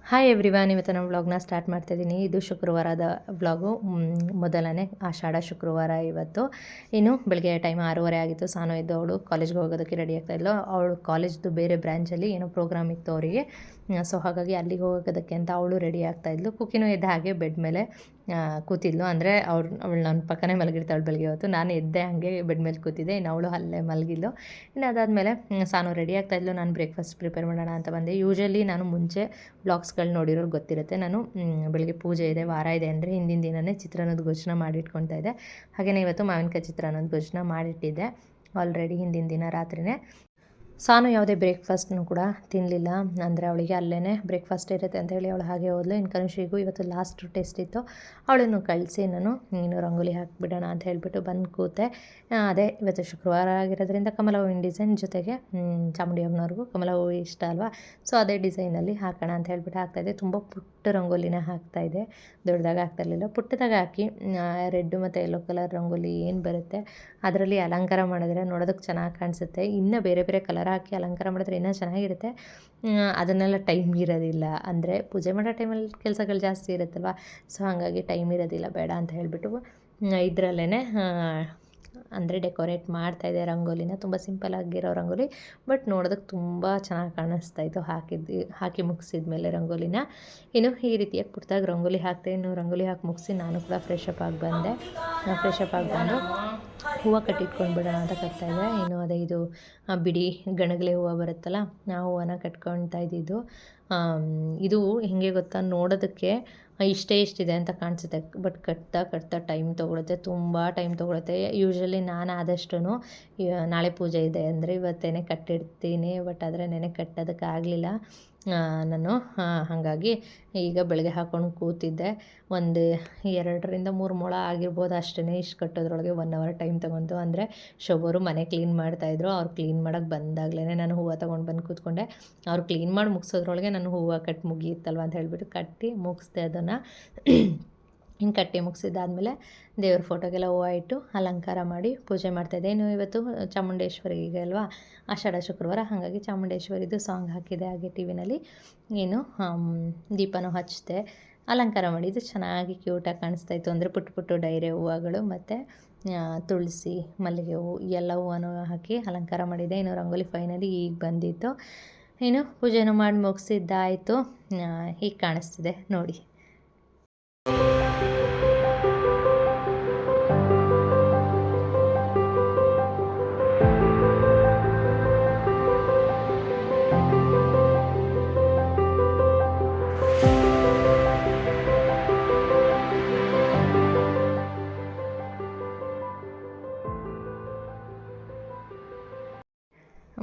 Hi everyone, ಇವತ್ತು ನಾನು ವ್ಲಾಗ್ನ ಸ್ಟಾರ್ಟ್ ಮಾಡ್ತಾಯಿದ್ದೀನಿ. ಇದು ಶುಕ್ರವಾರದ ವ್ಲಾಗು, ಮೊದಲನೇ ಆಷಾಢ ಶುಕ್ರವಾರ ಇವತ್ತು. ಇನ್ನು ಬೆಳಗ್ಗೆ ಟೈಮ್ 6:30 ಆಗಿತ್ತು. ಸಾನು ಇದ್ದು ಅವಳು ಕಾಲೇಜ್ಗೆ ಹೋಗೋದಕ್ಕೆ ರೆಡಿ ಆಗ್ತಾಯಿದ್ಲು. ಅವಳು ಕಾಲೇಜ್ದು ಬೇರೆ ಬ್ರ್ಯಾಂಚಲ್ಲಿ ಏನೋ ಪ್ರೋಗ್ರಾಮ್ ಇತ್ತು ಅವರಿಗೆ. ಸೊ ಹಾಗಾಗಿ ಅಲ್ಲಿಗೆ ಹೋಗೋದಕ್ಕೆ ಅಂತ ಅವಳು ರೆಡಿ ಆಗ್ತಾಯಿದ್ಲು. ಕುಕ್ಕಿನೂ ಎದ್ದ ಹಾಗೆ ಬೆಡ್ ಮೇಲೆ ಕೂತಿದ್ಲು. ಅಂದರೆ ಅವಳು ನನ್ನ ಪಕ್ಕನೇ ಮಲಗಿರ್ತಾಳೆ ಬೆಳಗ್ಗೆ ಹೊತ್ತು. ನಾನು ಎದ್ದೆ ಹಾಗೆ ಬೆಡ್ ಮೇಲೆ ಕೂತಿದ್ದೆ, ಇನ್ನು ಅವಳು ಅಲ್ಲೇ ಮಲಗಿದ್ಲು. ಇನ್ನು ಅದಾದಮೇಲೆ ಸಾನು ರೆಡಿ ಆಗ್ತಾಯಿದ್ಲು. ನಾನು ಬ್ರೇಕ್ಫಾಸ್ಟ್ ಪ್ರಿಪೇರ್ ಮಾಡೋಣ ಅಂತ ಬಂದೆ. ಯೂಶ್ವಲಿ ನಾನು ಮುಂಚೆ ವ್ಲಾಗ್ಸ್ಗಳು ನೋಡಿರೋರು ಗೊತ್ತಿರುತ್ತೆ. ನಾನು ಬೆಳಗ್ಗೆ ಪೂಜೆ ಇದೆ, ವಾರ ಇದೆ ಅಂದರೆ ಹಿಂದಿನ ದಿನವೇ ಚಿತ್ರಾನ್ನದ ಗೊಜ್ಜನ್ನ ಮಾಡಿಟ್ಕೊಳ್ತಾ ಇದ್ದೆ. ಹಾಗೆಯೇ ಇವತ್ತು ಮಾವಿನಕಾಯಿ ಚಿತ್ರಾನ್ನದ ಗೊಜ್ಜನ್ನ ಮಾಡಿಟ್ಟಿದ್ದೆ ಆಲ್ರೆಡಿ ಹಿಂದಿನ ದಿನ ರಾತ್ರಿಯೇ. ಸಾನು ಯಾವುದೇ ಬ್ರೇಕ್ಫಾಸ್ಟ್ನು ಕೂಡ ತಿನ್ನಲಿಲ್ಲ. ಅಂದರೆ ಅವಳಿಗೆ ಅಲ್ಲೇ ಬ್ರೇಕ್ಫಾಸ್ಟ್ ಇರುತ್ತೆ ಅಂತ ಹೇಳಿ ಅವಳು ಹಾಗೆ ಹೋದ್ಲು. ಇನ್ನು ಕನುಷಿಗೂ ಇವತ್ತು ಲಾಸ್ಟ್ ಟೆಸ್ಟ್ ಇತ್ತು. ಅವಳನ್ನು ಕಳಿಸಿ ನಾನು ನೀನು ರಂಗೋಲಿ ಹಾಕಿಬಿಡೋಣ ಅಂತ ಹೇಳಿಬಿಟ್ಟು ಬಂದು ಕೂತೆ. ಅದೇ ಇವತ್ತು ಶುಕ್ರವಾರ ಆಗಿರೋದ್ರಿಂದ ಕಮಲ ಹೂವಿನ ಡಿಸೈನ್ ಜೊತೆಗೆ ಚಾಮುಂಡಿ ಅಮ್ಮನವ್ರಿಗೂ ಕಮಲ ಹೂವು ಇಷ್ಟ ಅಲ್ವಾ. ಸೊ ಅದೇ ಡಿಸೈನಲ್ಲಿ ಹಾಕೋಣ ಅಂತ ಹೇಳ್ಬಿಟ್ಟು ಹಾಕ್ತಾಯಿದ್ದೆ. ತುಂಬ ಪುಟ್ಟ ರಂಗೋಲಿನ ಹಾಕ್ತಾಯಿದ್ದೆ, ದೊಡ್ಡದಾಗ ಹಾಕ್ತಾಯಿರಲಿಲ್ಲ. ಪುಟ್ಟದಾಗ ಹಾಕಿ ರೆಡ್ ಮತ್ತು ಯೆಲ್ಲೋ ಕಲರ್ ರಂಗೋಲಿ ಏನು ಬರುತ್ತೆ ಅದರಲ್ಲಿ ಅಲಂಕಾರ ಮಾಡಿದ್ರೆ ನೋಡೋದಕ್ಕೆ ಚೆನ್ನಾಗಿ ಕಾಣಿಸುತ್ತೆ. ಇನ್ನು ಬೇರೆ ಬೇರೆ ಕಲರ್ ಹಾಕಿ ಅಲಂಕಾರ ಮಾಡಿದ್ರೆ ಇನ್ನೂ ಚೆನ್ನಾಗಿರುತ್ತೆ. ಅದನ್ನೆಲ್ಲ ಟೈಮ್ ಇರೋದಿಲ್ಲ. ಅಂದರೆ ಪೂಜೆ ಮಾಡೋ ಟೈಮಲ್ಲಿ ಕೆಲಸಗಳು ಜಾಸ್ತಿ ಇರುತ್ತಲ್ವ. ಸೊ ಹಾಗಾಗಿ ಟೈಮ್ ಇರೋದಿಲ್ಲ, ಬೇಡ ಅಂತ ಹೇಳಿಬಿಟ್ಟು ಇದರಲ್ಲೇ ಅಂದರೆ ಡೆಕೋರೇಟ್ ಮಾಡ್ತಾಯಿದ್ದೆ ರಂಗೋಲಿನ. ತುಂಬ ಸಿಂಪಲ್ ಆಗಿರೋ ರಂಗೋಲಿ, ಬಟ್ ನೋಡೋದಕ್ಕೆ ತುಂಬ ಚೆನ್ನಾಗಿ ಕಾಣಿಸ್ತಾಯಿತ್ತು ಹಾಕಿ ಮುಗಿಸಿದ ಮೇಲೆ ರಂಗೋಲಿನ. ಇನ್ನು ಈ ರೀತಿಯಾಗಿ ಪುಟ್ಟದಾಗಿ ರಂಗೋಲಿ ಹಾಕ್ತೆ. ಇನ್ನು ರಂಗೋಲಿ ಹಾಕಿ ಮುಗಿಸಿ ನಾನು ಕೂಡ ಫ್ರೆಶಪ್ ಆಗಿ ಬಂದೆ. ಫ್ರೆಶಪ್ ಆಗಿ ಬಂದು ಹೂವು ಕಟ್ಟಿಟ್ಕೊಂಡು ಬಿಡೋಣ ಅಂತ ಕಟ್ತಾಯಿದ್ದೆ. ಇನ್ನು ಅದೇ ಇದು ಬಿಡಿ ಗಣಗಲೆ ಹೂವು ಬರುತ್ತಲ್ಲ, ಆ ಹೂವನ್ನ ಕಟ್ಕೊಳ್ತಾ ಇದ್ದಿದ್ದು. ಇದು ಹೇಗೆ ಗೊತ್ತಾ, ನೋಡೋದಕ್ಕೆ ಇಷ್ಟಿದೆ ಅಂತ ಕಾಣಿಸುತ್ತೆ, ಬಟ್ ಕಟ್ತಾ ಟೈಮ್ ತೊಗೊಳುತ್ತೆ, ತುಂಬ ಟೈಮ್ ತೊಗೊಳುತ್ತೆ. ಯೂಶ್ವಲಿ ನಾನು ಆದಷ್ಟು ನಾಳೆ ಪೂಜೆ ಇದೆ ಅಂದರೆ ಇವತ್ತೇ ಕಟ್ಟಿಡ್ತೀನಿ, ಬಟ್ ಆದರೆ ನೆನೆ ಕಟ್ಟೋದಕ್ಕಾಗಲಿಲ್ಲ ನಾನು. ಹಾಗಾಗಿ ಈಗ ಬೆಳಗ್ಗೆ ಹಾಕ್ಕೊಂಡು ಕೂತಿದ್ದೆ. ಒಂದು 2ರಿಂದ 3 ಮೊಳ ಆಗಿರ್ಬೋದು ಅಷ್ಟೇ. ಇಷ್ಟು ಕಟ್ಟೋದ್ರೊಳಗೆ 1 ಅವರ್ ಟೈಮ್ ತೊಗೊಂತು. ಅಂದರೆ ಶೊಬ್ಬರು ಮನೆ ಕ್ಲೀನ್ ಮಾಡ್ತಾಯಿದ್ರು. ಅವ್ರು ಕ್ಲೀನ್ ಮಾಡೋಕ್ಕೆ ಬಂದಾಗಲೇ ನಾನು ಹೂವು ತೊಗೊಂಡು ಬಂದು ಕೂತ್ಕೊಂಡೆ. ಅವ್ರು ಕ್ಲೀನ್ ಮಾಡಿ ಮುಗಿಸೋದ್ರೊಳಗೆ ನಾನು ಹೂವು ಕಟ್ಟಿ ಮುಗಿಯುತ್ತಲ್ವ ಅಂತ ಹೇಳಿಬಿಟ್ಟು ಕಟ್ಟಿ ಮುಗಿಸ್ದೆ ಅದನ್ನು. ಹಿಂಗೆ ಕಟ್ಟಿ ಮುಗಿಸಿದ್ದಾದಮೇಲೆ ದೇವ್ರ ಫೋಟೋಗೆಲ್ಲ ಹೂವು ಇಟ್ಟು ಅಲಂಕಾರ ಮಾಡಿ ಪೂಜೆ ಮಾಡ್ತಾಯಿದ್ದೆ. ಇನ್ನು ಇವತ್ತು ಚಾಮುಂಡೇಶ್ವರಿಗೆ ಅಲ್ವಾ ಆಷಾಢ ಶುಕ್ರವಾರ, ಹಾಗಾಗಿ ಚಾಮುಂಡೇಶ್ವರಿದು ಸಾಂಗ್ ಹಾಕಿದೆ ಹಾಗೆ ಟಿ ವಿನಲ್ಲಿ. ನೀನು ದೀಪನೂ ಹಚ್ಚಿದೆ, ಅಲಂಕಾರ ಮಾಡಿದ್ದು ಚೆನ್ನಾಗಿ ಕ್ಯೂಟಾಗಿ ಕಾಣಿಸ್ತಾಯಿತ್ತು. ಅಂದರೆ ಪುಟ್ಟ ಡೈರೆ ಹೂವುಗಳು ಮತ್ತು ತುಳಸಿ, ಮಲ್ಲಿಗೆ ಹೂವು ಎಲ್ಲ ಹೂವನ್ನು ಹಾಕಿ ಅಲಂಕಾರ ಮಾಡಿದ್ದೆ. ಇನ್ನು ರಂಗೋಲಿ ಫೈನಲಿ ಈಗ ಬಂದಿತ್ತು. ಇನ್ನು ಪೂಜೆನೂ ಮಾಡಿ ಮುಗಿಸಿದ್ದಾಯಿತು. ಹೀಗೆ ಕಾಣಿಸ್ತಿದೆ ನೋಡಿ.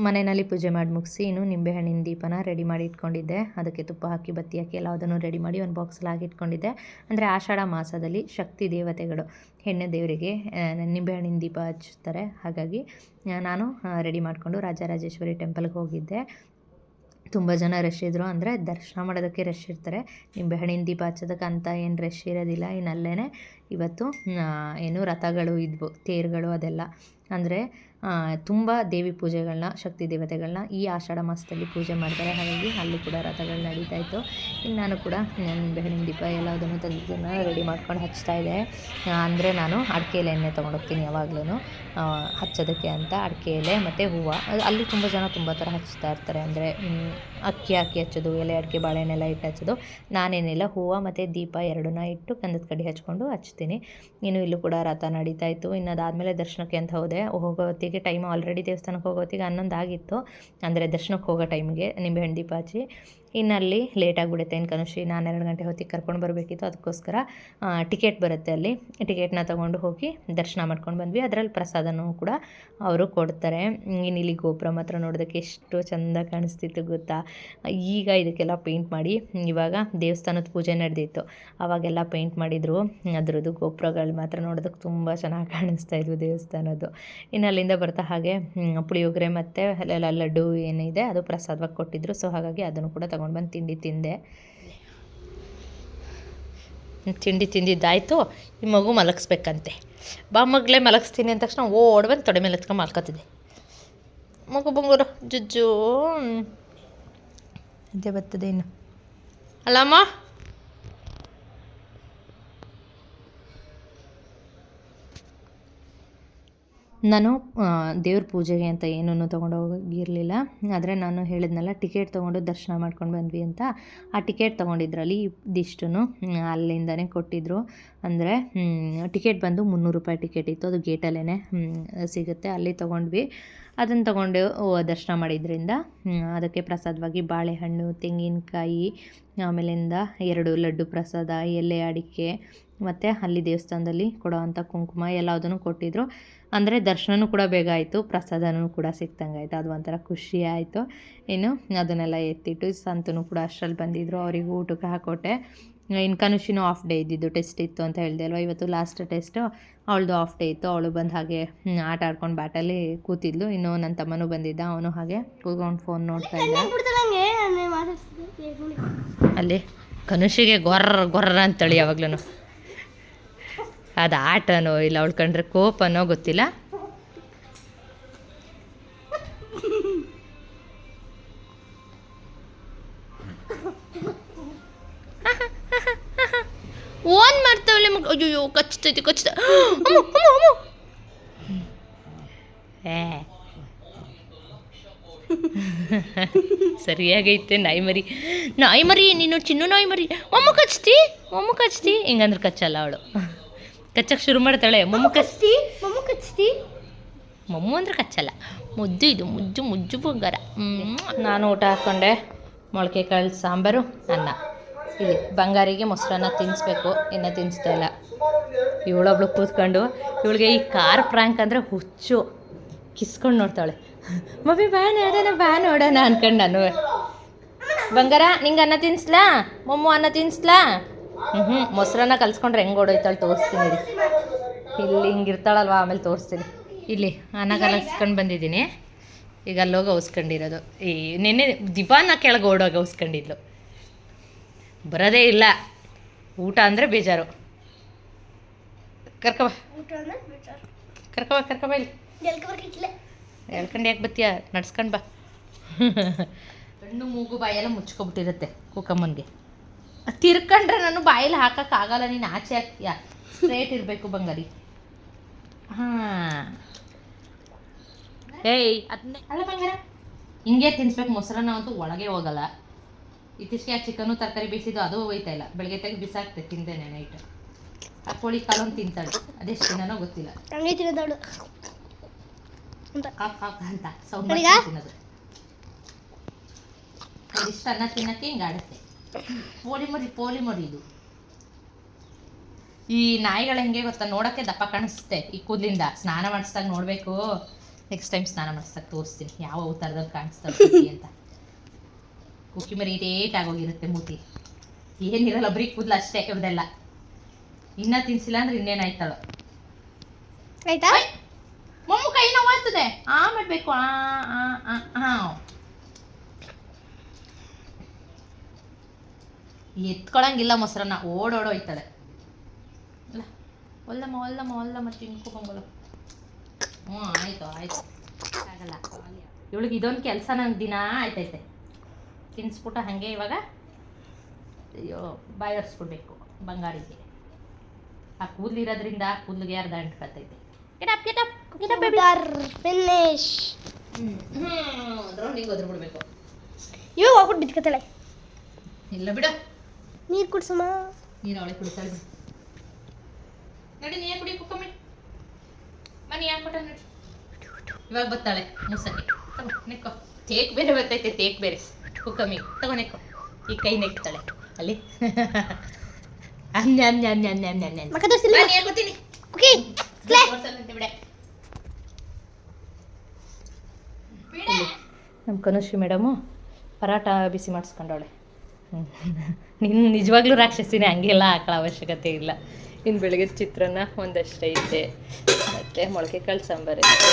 ಮನೆಯಲ್ಲಿ ಪೂಜೆ ಮಾಡಿ ಮುಗಿಸಿ ಇನ್ನು ನಿಂಬೆಹಣ್ಣಿನ ದೀಪನ ರೆಡಿ ಮಾಡಿ ಇಟ್ಕೊಂಡಿದ್ದೆ. ಅದಕ್ಕೆ ತುಪ್ಪ ಹಾಕಿ ಬತ್ತಿ ಹಾಕಿ ಎಲ್ಲದನ್ನು ರೆಡಿ ಮಾಡಿ ಒಂದು ಬಾಕ್ಸಲ್ಲಿ ಹಾಕಿಟ್ಕೊಂಡಿದ್ದೆ. ಅಂದರೆ ಆಷಾಢ ಮಾಸದಲ್ಲಿ ಶಕ್ತಿ ದೇವತೆಗಳು ಹೆಣ್ಣು ದೇವರಿಗೆ ನಿಂಬೆಹಣ್ಣಿನ ದೀಪ ಹಚ್ತಾರೆ. ಹಾಗಾಗಿ ನಾನು ರೆಡಿ ಮಾಡಿಕೊಂಡು ರಾಜರಾಜೇಶ್ವರಿ ಟೆಂಪಲ್ಗೆ ಹೋಗಿದ್ದೆ. ತುಂಬ ಜನ ರಶ್ ಇದ್ದರು. ಅಂದರೆ ದರ್ಶನ ಮಾಡೋದಕ್ಕೆ ರಶ್ ಇರ್ತಾರೆ, ನಿಂಬೆಹಣ್ಣಿನ ದೀಪ ಹಚ್ಚೋದಕ್ಕೆ ಅಂತ ಏನು ರಶ್ ಇರೋದಿಲ್ಲ. ಇನ್ನಲ್ಲೇ ಇವತ್ತು ಏನು ರಥಗಳು ಇದ್ವು, ತೇರುಗಳು ಅದೆಲ್ಲ. ಅಂದರೆ ತುಂಬ ದೇವಿ ಪೂಜೆಗಳನ್ನ, ಶಕ್ತಿ ದೇವತೆಗಳನ್ನ ಈ ಆಷಾಢ ಮಾಸದಲ್ಲಿ ಪೂಜೆ ಮಾಡ್ತಾರೆ. ಹಾಗಾಗಿ ಅಲ್ಲಿ ಕೂಡ ರಥಗಳು ನಡೀತಾಯಿತ್ತು. ಇನ್ನು ನಾನು ಕೂಡ ನಿಂಬೆಹಣ್ಣಿನ ದೀಪ ಎಲ್ಲದನ್ನು ತೆಗೆದನ್ನ ರೆಡಿ ಮಾಡ್ಕೊಂಡು ಹಚ್ತಾಯಿದ್ದೆ. ಅಂದರೆ ನಾನು ಅಡಿಕೆ ಎಣ್ಣೆ ತೊಗೊಂಡೋಗ್ತೀನಿ ಯಾವಾಗಲೂ ಹಚ್ಚೋದಕ್ಕೆ ಅಂತ. ಅಡಿಕೆ ಎಲೆ ಮತ್ತು ಹೂವು, ಅಲ್ಲಿ ತುಂಬ ಜನ ತುಂಬ ಥರ ಹಚ್ತಾ ಇರ್ತಾರೆ. ಅಂದರೆ ಅಕ್ಕಿ ಹಾಕಿ ಹಚ್ಚೋದು, ಎಲೆ ಅಡಿಕೆ ಬಾಳೆಹಣ್ಣೆಲ್ಲ ಇಟ್ಟು ಹಚ್ಚೋದು. ನಾನೇನಿಲ್ಲ, ಹೂವು ಮತ್ತು ದೀಪ ಎರಡನ್ನ ಇಟ್ಟು ಗಂಧದ ಕಡ್ಡಿ ಹಚ್ಕೊಂಡು ಹಚ್ತೀನಿ. ಇನ್ನು ಇಲ್ಲೂ ಕೂಡ ರಥ ನಡೀತಾಯಿತ್ತು. ಇನ್ನು ಅದಾದಮೇಲೆ ದರ್ಶನಕ್ಕೆ ಅಂತ ಹೋದೆ. ಹೋಗೋ ಹೊತ್ತಿಗೆ ಟೈಮ್ ಆಲ್ರೆಡಿ ದೇವಸ್ಥಾನಕ್ಕೆ ಹೋಗೋ ಹೊತ್ತಿಗೆ 11 ಆಗಿತ್ತು. ಅಂದರೆ ದರ್ಶನಕ್ಕೆ ಹೋಗೋ ಟೈಮಿಗೆ ನಿಂಬೆಹಣ್ಣು ದೀಪ ಹಚ್ಚಿ. ಇನ್ನು ಅಲ್ಲಿ ಲೇಟಾಗಿಬಿಡುತ್ತೆ. ಇನ್ನು ಕನುಷಿ ನಾನು 2 ಗಂಟೆ ಹೊತ್ತಿಗೆ ಕರ್ಕೊಂಡು ಬರಬೇಕಿತ್ತು. ಅದಕ್ಕೋಸ್ಕರ ಟಿಕೆಟ್ ಬರುತ್ತೆ, ಅಲ್ಲಿ ಟಿಕೆಟ್ನ ತೊಗೊಂಡು ಹೋಗಿ ದರ್ಶನ ಮಾಡ್ಕೊಂಡು ಬಂದ್ವಿ. ಅದರಲ್ಲಿ ಪ್ರಸಾದನೂ ಕೂಡ ಅವರು ಕೊಡ್ತಾರೆ. ಇನ್ನು ಇಲ್ಲಿ ಗೋಪುರ ಮಾತ್ರ ನೋಡೋದಕ್ಕೆ ಎಷ್ಟು ಚೆಂದ ಕಾಣಿಸ್ತಿತ್ತು ಗೊತ್ತಾ. ಈಗ ಇದಕ್ಕೆಲ್ಲ ಪೇಂಟ್ ಮಾಡಿ, ಇವಾಗ ದೇವಸ್ಥಾನದ ಪೂಜೆ ನಡೆದಿತ್ತು ಆವಾಗೆಲ್ಲ ಪೇಂಟ್ ಮಾಡಿದರು. ಅದರದ್ದು ಗೋಪುರಗಳು ಮಾತ್ರ ನೋಡೋದಕ್ಕೆ ತುಂಬ ಚೆನ್ನಾಗಿ ಕಾಣಿಸ್ತಾಯಿದ್ವು ದೇವಸ್ಥಾನದ್ದು. ಇನ್ನು ಅಲ್ಲಿಂದ ಬರ್ತಾ ಹಾಗೆ ಪುಳಿಯೋಗರೆ ಮತ್ತು ಲಡ್ಡು ಏನಿದೆ ಅದು ಪ್ರಸಾದವಾಗಿ ಕೊಟ್ಟಿದ್ದರು. ಸೊ ಹಾಗಾಗಿ ಅದನ್ನು ಕೂಡ ತೊಗೊಂಡು ಬಂದು ತಿಂದೆ. ತಿಂಡಿ ತಿಂದಿದ್ದಾಯಿತು. ಈ ಮಗು ಮಲಗಿಸ್ಬೇಕಂತೆ. ಬಾ ಮಗಳೇ ಮಲಗಿಸ್ತೀನಿ ಅಂದ ತಕ್ಷಣ ಓಡ್ ಬಂದು ತೊಡೆ ಮೇಲೆ ಎತ್ಕೊಂಡು ಮಲ್ಕೋತಿದ್ದೆ. ಮಗು ಬಂಗೂರು ಜುಜ್ಜು ಇದೇ ಬರ್ತದೆ. ಇನ್ನು ಅಲ್ಲಮ್ಮ ನಾನು ದೇವ್ರ ಪೂಜೆಗೆ ಅಂತ ಏನೂ ತೊಗೊಂಡು ಹೋಗಿರಲಿಲ್ಲ. ಆದರೆ ನಾನು ಹೇಳಿದ್ನಲ್ಲ ಟಿಕೆಟ್ ತೊಗೊಂಡು ದರ್ಶನ ಮಾಡ್ಕೊಂಡು ಬಂದ್ವಿ ಅಂತ. ಆ ಟಿಕೆಟ್ ತೊಗೊಂಡಿದ್ರಲ್ಲಿ ಇದಿಷ್ಟು ಅಲ್ಲಿಂದನೇ ಕೊಟ್ಟಿದ್ದರು. ಅಂದರೆ ಟಿಕೆಟ್ ಬಂದು 300 ರೂಪಾಯಿ ಟಿಕೆಟ್ ಇತ್ತು. ಅದು ಗೇಟಲ್ಲೇ ಸಿಗುತ್ತೆ, ಅಲ್ಲಿ ತೊಗೊಂಡ್ವಿ. ಅದನ್ನು ತೊಗೊಂಡು ದರ್ಶನ ಮಾಡಿದ್ರಿಂದ ಅದಕ್ಕೆ ಪ್ರಸಾದವಾಗಿ ಬಾಳೆಹಣ್ಣು, ತೆಂಗಿನಕಾಯಿ, ಆಮೇಲಿಂದ 2 ಲಡ್ಡು ಪ್ರಸಾದ, ಎಲೆ ಅಡಿಕೆ ಮತ್ತು ಅಲ್ಲಿ ದೇವಸ್ಥಾನದಲ್ಲಿ ಕೊಡೋವಂಥ ಕುಂಕುಮ ಎಲ್ಲದನ್ನು ಕೊಟ್ಟಿದ್ದರು. ಅಂದರೆ ದರ್ಶನವೂ ಕೂಡ ಬೇಗ ಆಯಿತು, ಪ್ರಸಾದನೂ ಕೂಡ ಸಿಕ್ತಂಗೆ ಆಯಿತು. ಅದು ಒಂಥರ ಖುಷಿ ಆಯಿತು. ಇನ್ನು ಅದನ್ನೆಲ್ಲ ಎತ್ತಿಟ್ಟು ಸಂತನು ಕೂಡ ಅಷ್ಟರಲ್ಲಿ ಬಂದಿದ್ದರು, ಅವರಿಗೂ ಊಟಕ್ಕೆ ಹಾಕೊಟ್ಟೆ. ಇನ್ನು ಕನುಷಿನೂ ಆಫ್ ಡೇ ಇದ್ದಿದ್ದು, ಟೆಸ್ಟ್ ಇತ್ತು ಅಂತ ಹೇಳಿದೆ ಅಲ್ವ, ಇವತ್ತು ಲಾಸ್ಟ್ ಟೆಸ್ಟು. ಅವಳದು ಆಫ್ ಡೇ ಇತ್ತು. ಅವಳು ಬಂದು ಹಾಗೆ ಆಟ ಆಡ್ಕೊಂಡು ಬ್ಯಾಟಲ್ಲಿ ಕೂತಿದ್ಲು. ಇನ್ನು ನನ್ನ ತಮ್ಮನೂ ಬಂದಿದ್ದ, ಅವನು ಹಾಗೆ ಕೂತ್ಕೊಂಡು ಫೋನ್ ನೋಡ್ತಾ ಇದ್ದ. ಅಲ್ಲಿ ಕನುಷಿಗೆ ಗೊರ್ರ ಅಂತೇಳಿ ಯಾವಾಗ್ಲೂ ಅದು ಆಟನೋ ಇಲ್ಲ ಅವಳು ಕಂಡ್ರೆ ಕೋಪನೋ ಗೊತ್ತಿಲ್ಲ. ಓನ್ ಮಾಡ್ತಾವಳೆ ಮಗ. ಅಯ್ಯೋ ಕಚ್ತೈತಿ ಸರಿಯಾಗೈತೆ. ನಾಯಿ ಮರಿ ನೀನು ಚಿನ್ನು ನಾಯಿ ಮರಿ. ಮೊಮ್ಮ ಕಚ್ತಿ ಹಿಂಗಂದ್ರೆ ಕಚ್ಚಲ್ಲ ಅವಳು. ಕಚ್ಚಕ್ಕೆ ಶುರು ಮಾಡ್ತಾಳೆ. ಮೊಮ್ಮ ಅಂದ್ರೆ ಕಚ್ಚಲ್ಲ. ಮುದ್ದು ಇದು ಮುಜ್ಜು ಬಂಗಾರ. ನಾನು ಊಟ ಹಾಕ್ಕೊಂಡೆ. ಮೊಳಕೆ ಕಾಳು ಸಾಂಬಾರು, ಅನ್ನ. ಇಲ್ಲಿ ಬಂಗಾರಿಗೆ ಮೊಸರನ್ನ ತಿನ್ನಿಸ್ಬೇಕು, ಇನ್ನೂ ತಿನ್ನಿಸ್ತಾ ಇಲ್ಲ. ಇವಳೊಬ್ಳು ಕೂತ್ಕೊಂಡು, ಇವಳಿಗೆ ಈ ಕಾರ್ ಪ್ರ್ಯಾಂಕ್ ಅಂದರೆ ಹುಚ್ಚು. ಕಿಸ್ಕೊಂಡು ನೋಡ್ತಾಳೆ. ಮಮ್ಮಿ ಬಾ ನೋಡೋಣ ಅನ್ಕೊಂಡು ನಾನು. ಬಂಗಾರ ನಿಂಗೆ ಅನ್ನ ತಿನ್ನಿಸ್ಲಾ? ಅನ್ನ ತಿನ್ನಿಸ್ಲಾ? ಮೊಸರನ್ನ ಕಲ್ಸ್ಕೊಂಡ್ರೆ ಹೆಂಗೆ ಓಡೋಯ್ತಾಳೆ ತೋರಿಸ್ತೀನಿ. ಇಲ್ಲಿ ಹಿಂಗಿರ್ತಾಳಲ್ವ, ಆಮೇಲೆ ತೋರಿಸ್ತೀನಿ. ಇಲ್ಲಿ ಅನ್ನ ಕಲಸ್ಕೊಂಡು ಬಂದಿದ್ದೀನಿ. ಈಗ ಅಲ್ಲೋಗಿ ಔಸ್ಕೊಂಡಿರೋದು. ಈ ನೆನ್ನೆ ದಿವಾನ ಕೆಳಗೆ ಓಡೋಗಿ ಔಸ್ಕೊಂಡಿದ್ಲು. ಬರೋದೇ ಇಲ್ಲ. ಊಟ ಅಂದರೆ ಬೇಜಾರು. ಕರ್ಕಬ ಇಲ್ಲಿ. ಹೇಳ್ಕೊಂಡು ಯಾಕೆ ಬತ್ತೀಯ? ನಡ್ಸ್ಕೊಂಡು ಬಾ. ಕಣ್ಣು ಮೂಗು ಬಾಯೆಲ್ಲ ಮುಚ್ಕೊಬಿಟ್ಟಿರುತ್ತೆ ಕುಕ್ಕಮ್ಮನಿಗೆ. ತಿರ್ಕೊಂಡ್ರೆ ನಾನು ಬಾಯಲ್ಲಿ ಹಾಕೋಕ್ಕಾಗಲ್ಲ. ನೀನು ಆಚೆ ಹಾಕ್ತೀಯ. ಸ್ಟ್ರೇಟ್ ಇರಬೇಕು ಬಂಗಾರಿ. ಏಯ್ ಅದನ್ನೇ ಅಲ್ಲ ಬಂಗಾರ, ಹಿಂಗೆ ತಿನ್ಸ್ಬೇಕು. ಮೊಸರನ್ನ ಅಂತೂ ಒಳಗೆ ಹೋಗಲ್ಲ. ಇತ್ತೀಚೆಗೆ ಚಿಕನ್ನು ತರಕಾರಿ ಬೇಯಿಸಿದ್ದು ಅದು ಹೋಯ್ತಾ ಇಲ್ಲ. ಬೆಳಗ್ಗೆ ತೆಗೆದು ಬಿಸಾಕ್ತೆ, ತಿಂದೇನೆ ನೈಟ್. ಆ ಕೋಳಿ ಕಾಲೊಂದು ತಿಂತಾಳೆ, ಅದೆಷ್ಟು ದಿನನೋ ಗೊತ್ತಿಲ್ಲ. ಅಂತ ಸೌಂಡ್ ತಿನ್ನೋದು. ಇಷ್ಟು ಅನ್ನ ತಿನ್ನಕ್ಕೆ ಹಿಂಗೆ ಆಡುತ್ತೆ. ಪೋಲಿ ಮರಿ ಇದು. ಈ ನಾಯಿಗಳು ಹೆಂಗೆ ಗೊತ್ತಾ, ನೋಡೋಕ್ಕೆ ದಪ್ಪ ಕಾಣಿಸುತ್ತೆ ಈ ಕೂದಲಿಂದ. ಸ್ನಾನ ಮಾಡಿಸ್ದಾಗ ನೋಡಬೇಕು. ನೆಕ್ಸ್ಟ್ ಟೈಮ್ ಸ್ನಾನ ಮಾಡಿಸ್ದಾಗ ತೋರಿಸ್ತೀನಿ ಯಾವ ಅವತಾರದಲ್ಲಿ ಕಾಣಿಸ್ತಾರೆ ಅಂತ. ಕುಕ್ಕಿ ಮರಿ ಇಟೇಟ್ ಆಗೋಗಿರುತ್ತೆ ಮೂತಿ. ಏನಿರಲ್ಲ, ಬರೀ ಕೂದಲು ಅಷ್ಟೇ ಇವ್ರದೆಲ್ಲ. ಇನ್ನೂ ತಿನ್ಸಿಲ್ಲ ಅಂದ್ರೆ ಇನ್ನೇನಾಯ್ತಾಳು. ಆಯ್ತಾ? ಮೊಮ್ಮ ಕೈ ನೋವಾಗ್ತದೆ, ಆಮೇಲೆ ಬೇಕು. ಎತ್ಕೊಳಂಗಿಲ್ಲ ಮೊಸರನ್ನ, ಓಡೋಯ್ತಾಳೆ. ಅಲ್ಲ ಒಲ್ಲಮ್ಮ ತಿನ್ಕೊಬಂಗಲ್ಲ. ಆಯಿತು ಆಗಲ್ಲ. ಇವಳಿಗೆ ಇದೊಂದು ಕೆಲಸ ನಂಗೆ ದಿನ ಆಯ್ತೈತೆ. ತಿನ್ಸ್ಬಿಟ್ಟು ಹಾಗೆ ಇವಾಗ ಅಯ್ಯೋ ಬಾಯಿ ಒರೆಸ್ಬಿಡ್ಬೇಕು ಬಂಗಾರಿಗೆ. ಆ ಕೂದಲಿರೋದ್ರಿಂದ ಕೂದಲಿಗೆ ಅರ್ಧ ಅಂಟ್ಕೊತೈತೆ. ಫಿನಿಶ್. ರೌಂಡಿಗೆ ಒದ್ರು ಬಿಡ್ಬೇಕು. ಇವಾಗ ಹೋಗ್ಬಿಟ್ಟು ಬಿದ್ಕತ್ತಳೆ. ಇಲ್ಲ ಬಿಡು, ನೀರು ಕುಡ್ಸಮ್ಮ. ನೀರು ಅವಳೆ ಕುಡಿತಾಳೆ ಬಿಡು. ನಡಿ ನೀರು ಕುಡಿ ಕುಕ್ಕಮ್ಮಿ. ಮನಿ ಯಾಕೆ ಕೊಟ್ಟ ನೋಡಿ. ಇವಾಗ ಬರ್ತಾಳೆ ಮುಸಕ್ಕೆ. ತಗೋ ನೆಕ್ಕೋ. ತೇಕ್ ಬೇರೆ ಬರ್ತೈತೆ, ತೇಕ್ ಬೇರೆ. ಕುಕ್ಕಮ್ಮಿ ತಗೋ ನೆಕ್ಕೋ. ಈ ಕೈ ನೆಕ್ತಾಳೆ ಅಲ್ಲಿ. ನಮ್ಮ ಕನುಶ್ರೀ ಮೇಡಮು ಪರಾಟ ಬಿಸಿ ಮಾಡಿಸ್ಕೊಂಡವಳೆ. ನೀನು ನಿಜವಾಗ್ಲೂ ರಾಕ್ಷಸಿನೇ, ಹಂಗೆಲ್ಲ ಹಾಕೋ ಅವಶ್ಯಕತೆ ಇಲ್ಲ. ಇನ್ನು ಬೆಳಗ್ಗೆ ಚಿತ್ರಾನ್ನ ಒಂದಷ್ಟು ಐತೆ, ಮತ್ತು ಮೊಳಕೆ ಕಾಳು ಸಾಂಬಾರು ಐತೆ.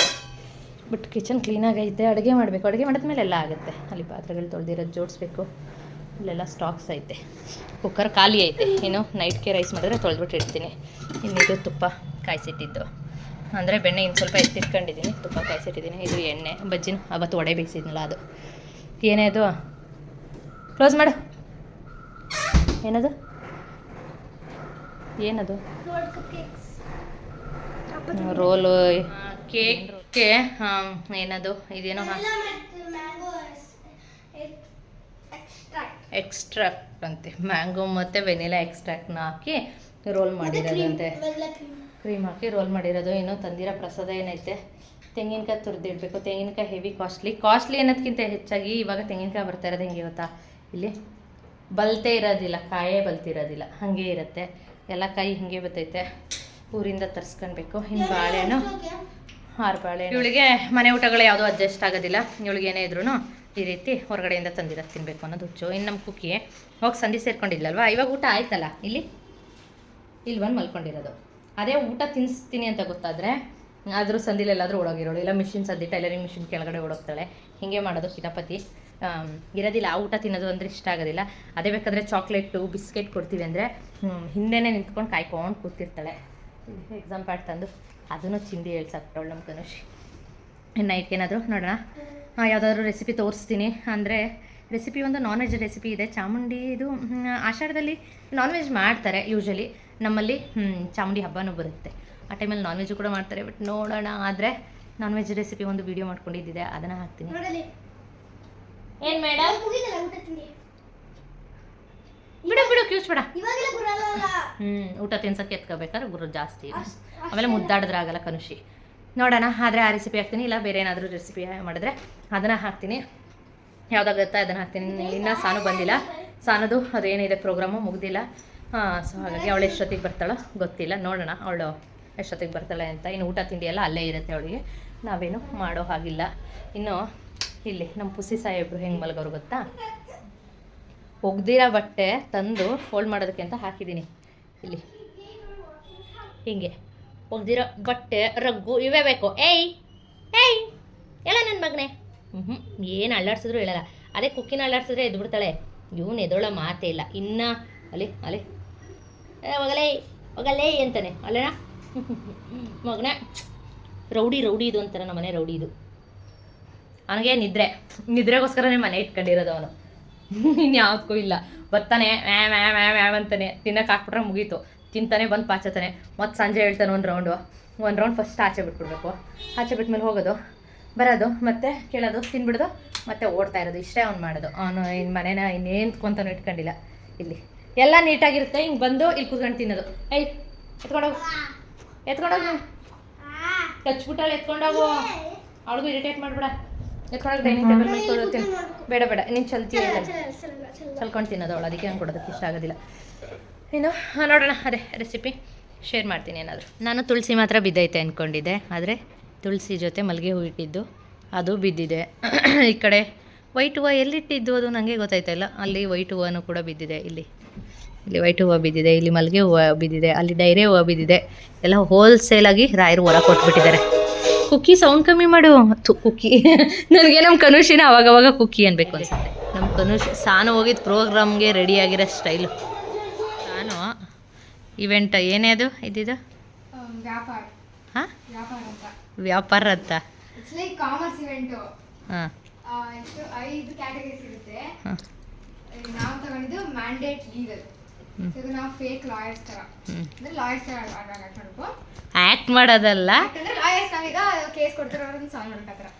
ಬಟ್ ಕಿಚನ್ ಕ್ಲೀನಾಗೈತೆ. ಅಡುಗೆ ಮಾಡಬೇಕು. ಅಡುಗೆ ಮಾಡಿದ್ಮೇಲೆ ಎಲ್ಲ ಆಗುತ್ತೆ. ಅಲ್ಲಿ ಪಾತ್ರೆಗಳು ತೊಳೆದಿರೋದು ಜೋಡಿಸ್ಬೇಕು. ಇಲ್ಲೆಲ್ಲ ಸ್ಟಾಕ್ಸ್ ಐತೆ. ಕುಕ್ಕರ್ ಖಾಲಿ ಐತೆ. ಇನ್ನು ನೈಟ್ಗೆ ರೈಸ್ ಮಾಡಿದ್ರೆ ತೊಳೆದ್ಬಿಟ್ಟು ಇಡ್ತೀನಿ. ಇನ್ನಿದು ತುಪ್ಪ ಕಾಯಿಸಿಟ್ಟಿದ್ದು, ಅಂದರೆ ಬೆಣ್ಣೆ ಇನ್ನು ಸ್ವಲ್ಪ ಎತ್ತಿಟ್ಕೊಂಡಿದ್ದೀನಿ. ತುಪ್ಪ ಕಾಯಿಸಿಟ್ಟಿದ್ದೀನಿ. ಇದು ಎಣ್ಣೆ. ಬಜ್ಜಿನ ಅವತ್ತು ವಡೆ ಬೇಯಿಸಿದ್ನಲ್ಲ ಅದು. ಏನೇ ಅದು, ಕ್ಲೋಸ್ ಮಾಡು. ಏನದು ಏನದು ರೋಲು ಕೇಕ್ಗೆ ಏನದು ಇದೇನೋ ಎಕ್ಸ್ಟ್ರಾಕ್ಟ್ ಅಂತೆ ಮ್ಯಾಂಗೋ ಮತ್ತು ವೆನಿಲಾ ಎಕ್ಸ್ಟ್ರಾಕ್ಟ್ನ ಹಾಕಿ ರೋಲ್ ಮಾಡಿರೋದಂತೆ ಕ್ರೀಮ್ ಹಾಕಿ ರೋಲ್ ಮಾಡಿರೋದು. ಏನೋ ತಂದಿರೋ ಪ್ರಸಾದ ಏನೈತೆ ತೆಂಗಿನಕಾಯಿ ತುರಿದಿಡಬೇಕು. ತೆಂಗಿನಕಾಯಿ ಹೆವಿ ಕಾಸ್ಟ್ಲಿ ಅನ್ನೋದಕ್ಕಿಂತ ಹೆಚ್ಚಾಗಿ ಇವಾಗ ತೆಂಗಿನಕಾಯಿ ಬರ್ತಾ ಇರೋದು ಹೆಂಗೆ ಗೊತ್ತಾ, ಇಲ್ಲಿ ಬಲ್ತೇ ಇರೋದಿಲ್ಲ, ಕಾಯೇ ಬಲ್ತಿರೋದಿಲ್ಲ, ಹಾಗೆ ಇರುತ್ತೆ ಎಲ್ಲ ಕಾಯಿ ಹಿಂಗೆ ಬರ್ತೈತೆ. ಊರಿಂದ ತರಿಸ್ಕೊಳ್ಬೇಕು. ಇನ್ನು ಬಾಳೆಹಣ್ಣು 6 ಬಾಳೆಹಣ್ಣು. ಇವಳಿಗೆ ಮನೆ ಊಟಗಳು ಯಾವುದೂ ಅಡ್ಜಸ್ಟ್ ಆಗೋದಿಲ್ಲ. ಇವಳಿಗೆ ಏನೇ ಇದ್ರೂ ಈ ರೀತಿ ಹೊರಗಡೆಯಿಂದ ತಂದಿರೋದು ತಿನ್ನಬೇಕು ಅನ್ನೋದು ಹುಚ್ಚು. ಇನ್ನು ನಮ್ಮ ಕುಕ್ಕಿ ಹೋಗಿ ಸಂಧಿ ಸೇರ್ಕೊಂಡಿಲ್ಲಲ್ವಾ, ಇವಾಗ ಊಟ ಆಯ್ತಲ್ಲ, ಇಲ್ಲಿ ಬಂದು ಮಲ್ಕೊಂಡಿರೋದು. ಅದೇ ಊಟ ತಿನ್ನಿಸ್ತೀನಿ ಅಂತ ಗೊತ್ತಾದರೆ ಆದರೂ ಸಂದಿಲೆಲ್ಲಾದರೂ ಓಡೋಗಿರೋಳು, ಇಲ್ಲ ಮಿಷಿನ್ ಸದ್ದಿ ಟೈಲರಿಂಗ್ ಮಿಷಿನ್ ಕೆಳಗಡೆ ಓಡೋಗ್ತಾಳೆ. ಹೀಗೆ ಮಾಡೋದು ಕಿತಾಪತಿ. ಇರೋದಿಲ್ಲ ಆ ಊಟ ತಿನ್ನೋದು ಅಂದರೆ ಇಷ್ಟ ಆಗೋದಿಲ್ಲ. ಅದೇ ಬೇಕಾದರೆ ಚಾಕ್ಲೇಟು ಬಿಸ್ಕೆಟ್ ಕೊಡ್ತೀವಿ ಅಂದರೆ ಹಿಂದೆನೇ ನಿಂತ್ಕೊಂಡು ಕಾಯ್ಕೊಂಡು ಕೂತಿರ್ತಾಳೆ. ಎಕ್ಸಾಮ್ ಪ್ಯಾಡ್ ತಂದು ಅದನ್ನು ಚಿಂದಿ ಹೇಳ್ಸಾಕ್ಬಿಟ್ಟವಳು ನಮ್ಮ ಕನುಷಿ. ನೈಟ್ಗೆ ಏನಾದರೂ ನೋಡೋಣ, ಯಾವುದಾದ್ರೂ ರೆಸಿಪಿ ತೋರಿಸ್ತೀನಿ. ಅಂದರೆ ರೆಸಿಪಿ ಒಂದು ನಾನ್ ವೆಜ್ ರೆಸಿಪಿ ಇದೆ. ಚಾಮುಂಡಿ ಇದು ಆಷಾಢದಲ್ಲಿ ನಾನ್ ವೆಜ್ ಮಾಡ್ತಾರೆ ಯೂಶಲಿ. ನಮ್ಮಲ್ಲಿ ಚಾಮುಂಡಿ ಹಬ್ಬನೂ ಬರುತ್ತೆ, ಆ ಟೈಮಲ್ಲಿ ನಾನ್ ವೆಜ್ ಕೂಡ ಮಾಡ್ತಾರೆ. ಬಟ್ ನೋಡೋಣ. ಆದರೆ ನಾನ್ ವೆಜ್ ರೆಸಿಪಿ ಒಂದು ವಿಡಿಯೋ ಮಾಡ್ಕೊಂಡಿದ್ದಿದೆ, ಅದನ್ನು ಹಾಕ್ತೀನಿ. ಏನು ಮೇಡಮ್ ಬಿಡು ಕ್ಯೂಸ್ ಬೇಡ. ಊಟ ತಿನ್ಸಕ್ಕೆ ಎತ್ಕೋಬೇಕಾದ್ರೆ ಗುರು ಜಾಸ್ತಿ, ಆಮೇಲೆ ಮುದ್ದಾಡಿದ್ರಾಗಲ್ಲ ಕನುಷಿ. ನೋಡೋಣ. ಆದರೆ ಆ ರೆಸಿಪಿ ಹಾಕ್ತೀನಿ, ಇಲ್ಲ ಬೇರೆ ಏನಾದರೂ ರೆಸಿಪಿ ಮಾಡಿದ್ರೆ ಅದನ್ನು ಹಾಕ್ತೀನಿ. ಯಾವುದಾಗುತ್ತೆ ಅದನ್ನು ಹಾಕ್ತೀನಿ. ಇನ್ನೂ ಸಾನು ಬಂದಿಲ್ಲ, ಸಾನದು ಅದೇನಿದೆ ಪ್ರೋಗ್ರಾಮು ಮುಗ್ದಿಲ್ಲ. ಸೊ ಹಾಗಾಗಿ ಅವಳು ಎಷ್ಟೊತ್ತಿಗೆ ಬರ್ತಾಳೋ ಗೊತ್ತಿಲ್ಲ. ನೋಡೋಣ ಅವಳು ಎಷ್ಟೊತ್ತಿಗೆ ಬರ್ತಾಳೆ ಅಂತ. ಇನ್ನು ಊಟ ತಿಂಡಿ ಎಲ್ಲ ಅಲ್ಲೇ ಇರುತ್ತೆ ಅವಳಿಗೆ, ನಾವೇನು ಮಾಡೋ ಹಾಗಿಲ್ಲ. ಇನ್ನು ಇಲ್ಲಿ ನಮ್ಮ ಪುಸಿ ಸಾಹೇಬ್ರು ಹೆಂಗೆ ಮಲಗೋರು ಗೊತ್ತಾ, ಒಗ್ದಿರೋ ಬಟ್ಟೆ ತಂದು ಫೋಲ್ಡ್ ಮಾಡೋದಕ್ಕೆ ಅಂತ ಹಾಕಿದ್ದೀನಿ. ಇಲ್ಲಿ ಹೀಗೆ ಒಗ್ದಿರೋ ಬಟ್ಟೆ ರಗ್ಗು ಇವೇ ಬೇಕು. ಏಯ್ ಎಲ್ಲ ನನ್ನ ಮಗನೇ ಏನು ಅಳ್ಳಾಡ್ಸಿದ್ರು ಹೇಳಲ್ಲ. ಅದೇ ಕುಕ್ಕಿನ ಅಳ್ಳಾಡ್ಸಿದ್ರೆ ಎದ್ಬಿಡ್ತಾಳೆ. ಇವನು ಎದೋಳ ಮಾತೇ ಇಲ್ಲ. ಇನ್ನು ಅಲ್ಲಿ ಹೋಗಲೇ ಅಂತಾನೆ ಅಲ್ಲಣ್ಣ ಮಗನ. ರೌಡಿ ಇದು ಅಂತಾರೆ ನಮ್ಮ ಮನೆ ರೌಡಿ ಇದು. ಅವನಿಗೆ ನಿದ್ರೆಗೋಸ್ಕರನೇ ಮನೆ ಇಟ್ಕೊಂಡಿರೋದು ಅವನು, ಇನ್ಯಾವುದಕ್ಕೂ ಇಲ್ಲ. ಬರ್ತಾನೆ ಮ್ಯಾಮ್ ಅಂತಾನೆ, ತಿನ್ನಕ್ಕೆ ಹಾಕ್ಬಿಟ್ರೆ ಮುಗೀತು. ತಿಂತಾನೆ ಬಂದು ಪಾಚತಾನೆ. ಮತ್ತು ಸಂಜೆ ಹೇಳ್ತಾನೆ ಒಂದು ರೌಂಡ್ ಫಸ್ಟ್ ಆಚೆ ಬಿಟ್ಬಿಡ್ಬೇಕು. ಆಚೆ ಬಿಟ್ಮೇಲೆ ಹೋಗೋದು ಬರೋದು, ಮತ್ತೆ ಕೇಳೋದು, ತಿನ್ಬಿಡೋದು, ಮತ್ತೆ ಓಡ್ತಾ ಇರೋದು. ಇಷ್ಟೇ ಅವ್ನು ಮಾಡೋದು. ಅವನು ಇನ್ನು ಮನೇನ ಇನ್ನೇನ್ಕೊಂತಾನು ಇಟ್ಕೊಂಡಿಲ್ಲ. ಇಲ್ಲಿ ಎಲ್ಲ ನೀಟಾಗಿರುತ್ತೆ. ಹಿಂಗೆ ಬಂದು ಇಲ್ಲಿ ಕೂತ್ಕೊಂಡು ತಿನ್ನೋದು. ಎತ್ಕೊಂಡೋಗು ನೀವು ಟಚ್ಬಿಟ್ಟಲ್ಲಿ ಎತ್ಕೊಂಡೋಗು. ಅವಳಿಗೂ ಇರಿಟೇಟ್ ಮಾಡಿಬಿಡ. ಎತ್ಕೊಂಡೋಗಿ ಡೈನಿಂಗ್ ಟೇಬಲ್ ಮೇಲೆ ಕೊಡೋತೀನಿ. ಬೇಡ ನೀನು ಚಲ್ಕೊಂಡು ತಿನ್ನೋದು ಅವಳು, ಅದಕ್ಕೆ ಹಂಗೆ ಕೊಡೋದಕ್ಕೆ ಇಷ್ಟ ಆಗೋದಿಲ್ಲ. ಇನ್ನು ನೋಡೋಣ. ಅದೇ ರೆಸಿಪಿ ಶೇರ್ ಮಾಡ್ತೀನಿ ಏನಾದರೂ. ನಾನು ತುಳಸಿ ಮಾತ್ರ ಬಿದ್ದೈತೆ ಅಂದ್ಕೊಂಡಿದ್ದೆ, ಆದರೆ ತುಳಸಿ ಜೊತೆ ಮಲ್ಲಿಗೆ ಹೂ ಇಟ್ಟಿದ್ದು ಅದು ಬಿದ್ದಿದೆ. ಈ ಕಡೆ ವೈಟ್ ಹೂವು ಎಲ್ಲಿಟ್ಟಿದ್ದು ಅದು ನನಗೆ ಗೊತ್ತಾಯ್ತಾ ಇಲ್ಲ. ಅಲ್ಲಿ ವೈಟ್ ಹೂವು ಕೂಡ ಬಿದ್ದಿದೆ. ಇಲ್ಲಿ ವೈಟ್ ಹೂವು ಬಿದ್ದಿದೆ, ಇಲ್ಲಿ ಮಲ್ಲಿಗೆ ಹೂವು ಬಿದ್ದಿದೆ, ಅಲ್ಲಿ ಡೈರೆ ಹೂವು ಬಿದ್ದಿದೆ. ಎಲ್ಲ ಹೋಲ್ಸೇಲಾಗಿ ರಾಯರು ಹೊರ ಕೊಟ್ಬಿಟ್ಟಿದ್ದಾರೆ. ಕುಕ್ಕಿ ಸೌಂಡ್ ಕಮ್ಮಿ ಮಾಡು. ಕುಕ್ಕಿ ನನಗೆ ನಮ್ಮ ಕನುಷಿನ ಅವಾಗವಾಗ ಕುಕ್ಕಿ ಅನ್ಬೇಕು ಅನ್ಸುತ್ತೆ. ನಮ್ಮ ಕನುಷ್ ಸಾನು ಹೋಗಿದ್ದು ಪ್ರೋಗ್ರಾಮ್ಗೆ ರೆಡಿಯಾಗಿರೋ ಸ್ಟೈಲು. ಸಾನು ಇವೆಂಟ್ ಏನೇ ಅದು ಇದ್ದಿದ್ದು ಹಾಂ ವ್ಯಾಪಾರ ಅಂತ. Commerce event. ಹಾಂ 5 ಕ್ಯಾಟಗರೀಸ್ ಇರುತ್ತೆ. ನಾವು ತಗೊಂಡಿದ್ದು ಮ್ಯಾಂಡೇಟ್ ಲೀಗಲ್. ಇದು ನಾವು ಫೇಕ್ ಲಾಯರ್ಸ್ ತರ, ಅಂದ್ರೆ ಲಾಯರ್ಸ್ ತರ ಮಾಡ್ಬೇಕು. ಆ್ಯಕ್ಟ್ ಮಾಡೋದಲ್ಲ, ಯಾಕಂದ್ರೆ ಲಾಯರ್ಸ್ ನಾವೀಗ ಕೇಸ್ ಕೊಡ್ತಿರೋರನ್ನ ಸಾಲ್ವ್ ಮಾಡ್ತಾರೆ.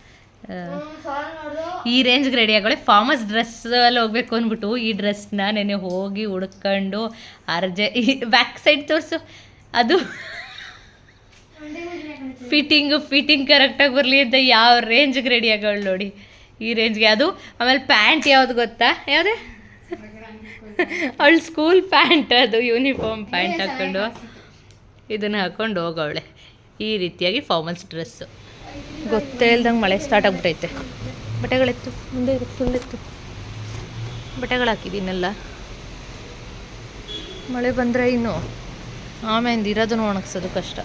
ಈ ರೇಂಜ್ಗೆ ರೆಡಿ ಆಗೋಳೆ. ಫಾರ್ಮಸ್ ಡ್ರೆಸ್ಸಲ್ಲಿ ಹೋಗ್ಬೇಕು ಅಂದ್ಬಿಟ್ಟು ಈ ಡ್ರೆಸ್ನ ನೆನೆ ಹೋಗಿ ಹುಡ್ಕೊಂಡು ಈ ಬ್ಯಾಕ್ ಸೈಡ್ ತೋರಿಸು. ಅದು ಫಿಟ್ಟಿಂಗ್ ಕರೆಕ್ಟಾಗಿ ಬರಲಿ ಅಂತ ಯಾವ ರೇಂಜ್ಗೆ ರೆಡಿ ಆಗೋಳು ನೋಡಿ. ಈ ರೇಂಜ್ಗೆ ಅದು. ಆಮೇಲೆ ಪ್ಯಾಂಟ್ ಯಾವುದು ಗೊತ್ತಾ, ಯಾವುದೇ ಅವಳು ಸ್ಕೂಲ್ ಪ್ಯಾಂಟ್, ಅದು ಯೂನಿಫಾರ್ಮ್ ಪ್ಯಾಂಟ್ ಹಾಕ್ಕೊಂಡು ಇದನ್ನು ಹಾಕ್ಕೊಂಡು ಹೋಗವಳೆ. ಈ ರೀತಿಯಾಗಿ ಫಾರ್ಮಲ್ಸ್ ಡ್ರೆಸ್ಸು. ಗೊತ್ತೇ ಇಲ್ದಂಗೆ ಮಳೆ ಸ್ಟಾರ್ಟ್ ಆಗಿಬಿಟ್ಟೈತೆ. ಬಟ್ಟೆಗಳೆತ್ತು ಮುಂದೆ ಫುಲ್ ಎತ್ತು ಬಟ್ಟೆಗಳು ಹಾಕಿದ್ದೀನೆಲ್ಲ. ಮಳೆ ಬಂದರೆ ಇನ್ನು ಆಮೇಲೆ ಇರೋದನ್ನು ಒಣಗಿಸೋದು ಕಷ್ಟ.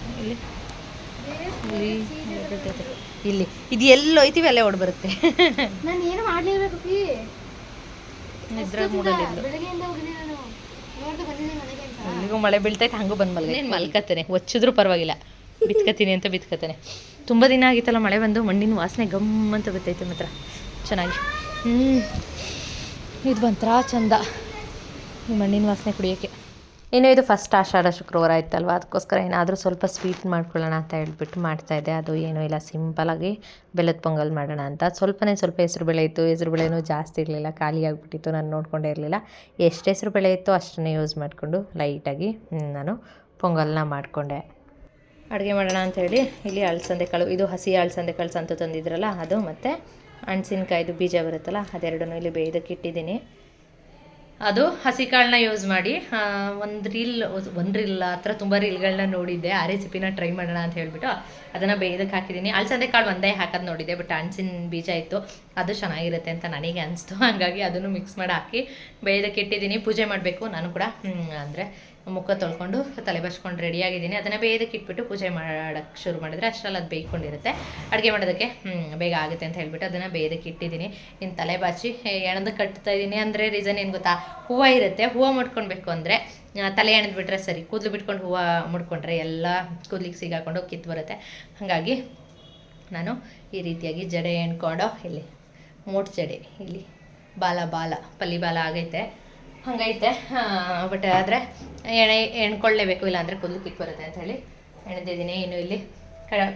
ಇಲ್ಲಿ ಇದು ಎಲ್ಲೋ ಐತಿವಿ ಅಲ್ಲೇ ಓಡ್ ಬರುತ್ತೆ. ನಾನು ಏನು ಮಾಡಲೇಬೇಕು. ನಿದ್ರೆ ಮೂಡಲಿಲ್ಲ. ಅಲ್ಲಿಗೂ ಮಳೆ ಬೀಳ್ತೈತೆ, ಹಂಗೂ ಬಂದು ಮಲ್ಕತ್ತೇನೆ. ಒಚ್ಚಿದ್ರೂ ಪರವಾಗಿಲ್ಲ, ಬಿತ್ಕತೀನಿ ಅಂತ ಬಿತ್ಕತಾನೆ. ತುಂಬ ದಿನ ಆಗಿತ್ತಲ್ಲ ಮಳೆ ಬಂದು, ಮಣ್ಣಿನ ವಾಸನೆ ಗಮ್ ಅಂತ ಬರ್ತೈತೆ ಮಾತ್ರ ಚೆನ್ನಾಗಿ. ಇದು ಒಂಥರ ಚಂದ. ಈ ಮಣ್ಣಿನ ವಾಸನೆ ಕುಡಿಯೋಕ್ಕೆ. ಇನ್ನು ಇದು ಫಸ್ಟ್ ಆಷಾಢ ಶುಕ್ರವಾರ ಆಯ್ತಲ್ವ, ಅದಕ್ಕೋಸ್ಕರ ಏನಾದರೂ ಸ್ವಲ್ಪ ಸ್ವೀಟ್ ಮಾಡ್ಕೊಳ್ಳೋಣ ಅಂತ ಹೇಳ್ಬಿಟ್ಟು ಮಾಡ್ತಾಯಿದ್ದೆ. ಅದು ಏನೂ ಇಲ್ಲ, ಸಿಂಪಲಾಗಿ ಬೆಲ್ಲದ ಪೊಂಗಲ್ ಮಾಡೋಣ ಅಂತ. ಸ್ವಲ್ಪ ಹೆಸರುಬೇಳೆ ಇತ್ತು. ಹೆಸರುಬೇಳೆನೂ ಜಾಸ್ತಿ ಇರಲಿಲ್ಲ, ಖಾಲಿ ಆಗಿಬಿಟ್ಟಿತ್ತು. ನಾನು ನೋಡ್ಕೊಂಡೇ ಇರಲಿಲ್ಲ. ಎಷ್ಟು ಹೆಸರುಬೇಳೆ ಇತ್ತು ಅಷ್ಟನ್ನೇ ಯೂಸ್ ಮಾಡಿಕೊಂಡು ಲೈಟಾಗಿ ನಾನು ಪೊಂಗಲ್ನ ಮಾಡಿಕೊಂಡೆ. ಅಡುಗೆ ಮಾಡೋಣ ಅಂಥೇಳಿ ಇಲ್ಲಿ ಅಲಸಂದೆ ಕಾಳು, ಇದು ಹಸಿ ಅಲಸಂದೆ ಕಾಳು ಸಂತು ತಂದಿದ್ರಲ್ಲ ಅದು, ಮತ್ತು ಮೆಣಸಿನ್ಕಾಯ್ದು ಬೀಜ ಬರುತ್ತಲ್ಲ ಅದೆರಡನ್ನೂ ಇಲ್ಲಿ ಬೇಯೋದಕ್ಕೆ ಇಟ್ಟಿದ್ದೀನಿ. ಅದು ಹಸಿ ಕಾಳನ್ನ ಯೂಸ್ ಮಾಡಿ ಒಂದು ರೀಲ್ ಆ ಥರ ತುಂಬ ರೀಲ್ಗಳನ್ನ ನೋಡಿದ್ದೆ. ಆ ರೆಸಿಪಿನ ಟ್ರೈ ಮಾಡೋಣ ಅಂತ ಹೇಳ್ಬಿಟ್ಟು ಅದನ್ನು ಬೇಯೋದಕ್ಕೆ ಹಾಕಿದ್ದೀನಿ. ಅಲಸಂದೆ ಕಾಳು ಒಂದೇ ಹಾಕೋದು ನೋಡಿದ್ದೆ, ಬಟ್ ಹಣ್ಸಿನ ಬೀಜ ಇತ್ತು, ಅದು ಚೆನ್ನಾಗಿರುತ್ತೆ ಅಂತ ನನಗೆ ಅನಿಸ್ತು. ಹಾಗಾಗಿ ಅದನ್ನು ಮಿಕ್ಸ್ ಮಾಡಿ ಹಾಕಿ ಬೇಯೋದಕ್ಕೆ ಇಟ್ಟಿದ್ದೀನಿ. ಪೂಜೆ ಮಾಡಬೇಕು ನಾನು ಕೂಡ, ಅಂದರೆ ಮುಖ ತೊಳ್ಕೊಂಡು ತಲೆ ಬಚ್ಕೊಂಡು ರೆಡಿಯಾಗಿದ್ದೀನಿ. ಅದನ್ನು ಬೇಯೋದಕ್ಕೆ ಇಟ್ಬಿಟ್ಟು ಪೂಜೆ ಮಾಡೋಕ್ಕೆ ಶುರು ಮಾಡಿದ್ರೆ ಅಷ್ಟರಲ್ಲಿ ಅದು ಬೇಯ್ಕೊಂಡಿರುತ್ತೆ. ಅಡುಗೆ ಮಾಡೋದಕ್ಕೆ ಬೇಗ ಆಗುತ್ತೆ ಅಂತ ಹೇಳ್ಬಿಟ್ಟು ಅದನ್ನು ಬೇಯೋದಕ್ಕೆ ಇಟ್ಟಿದ್ದೀನಿ. ಇನ್ನು ತಲೆ ಬಾಚಿ ಎಣದು ಕಟ್ತಾ ಇದ್ದೀನಿ. ಅಂದರೆ ರೀಸನ್ ಏನು ಗೊತ್ತಾ, ಹೂವು ಇರುತ್ತೆ, ಹೂವು ಮುಡ್ಕೊಳ್ಬೇಕು ಅಂದರೆ ತಲೆ ಎಣೆದು ಬಿಟ್ರೆ ಸರಿ, ಕೂದಲು ಬಿಟ್ಕೊಂಡು ಹೂವು ಮುಡ್ಕೊಂಡ್ರೆ ಎಲ್ಲ ಕೂದಲಿಗೆ ಸಿಗಾಕೊಂಡು ಕಿತ್ತು ಬರುತ್ತೆ. ಹಾಗಾಗಿ ನಾನು ಈ ರೀತಿಯಾಗಿ ಜಡೆ ಎಣ್ಕೊಂಡು ಇಲ್ಲಿ ಮೋಟ್ ಜಡೆ, ಇಲ್ಲಿ ಬಾಲ ಪಲ್ಲಿ ಬಾಲ ಆಗೈತೆ, ಹಂಗೈತೆ. ಬಟ್ ಆದರೆ ಎಣ್ಕೊಳ್ಳೇಬೇಕು, ಇಲ್ಲಾಂದರೆ ಕೂದಲು ಕಿತ್ತು ಬರುತ್ತೆ ಅಂತ ಹೇಳಿ ಎಣೆದಿದ್ದೀನಿ. ಇನ್ನು ಇಲ್ಲಿ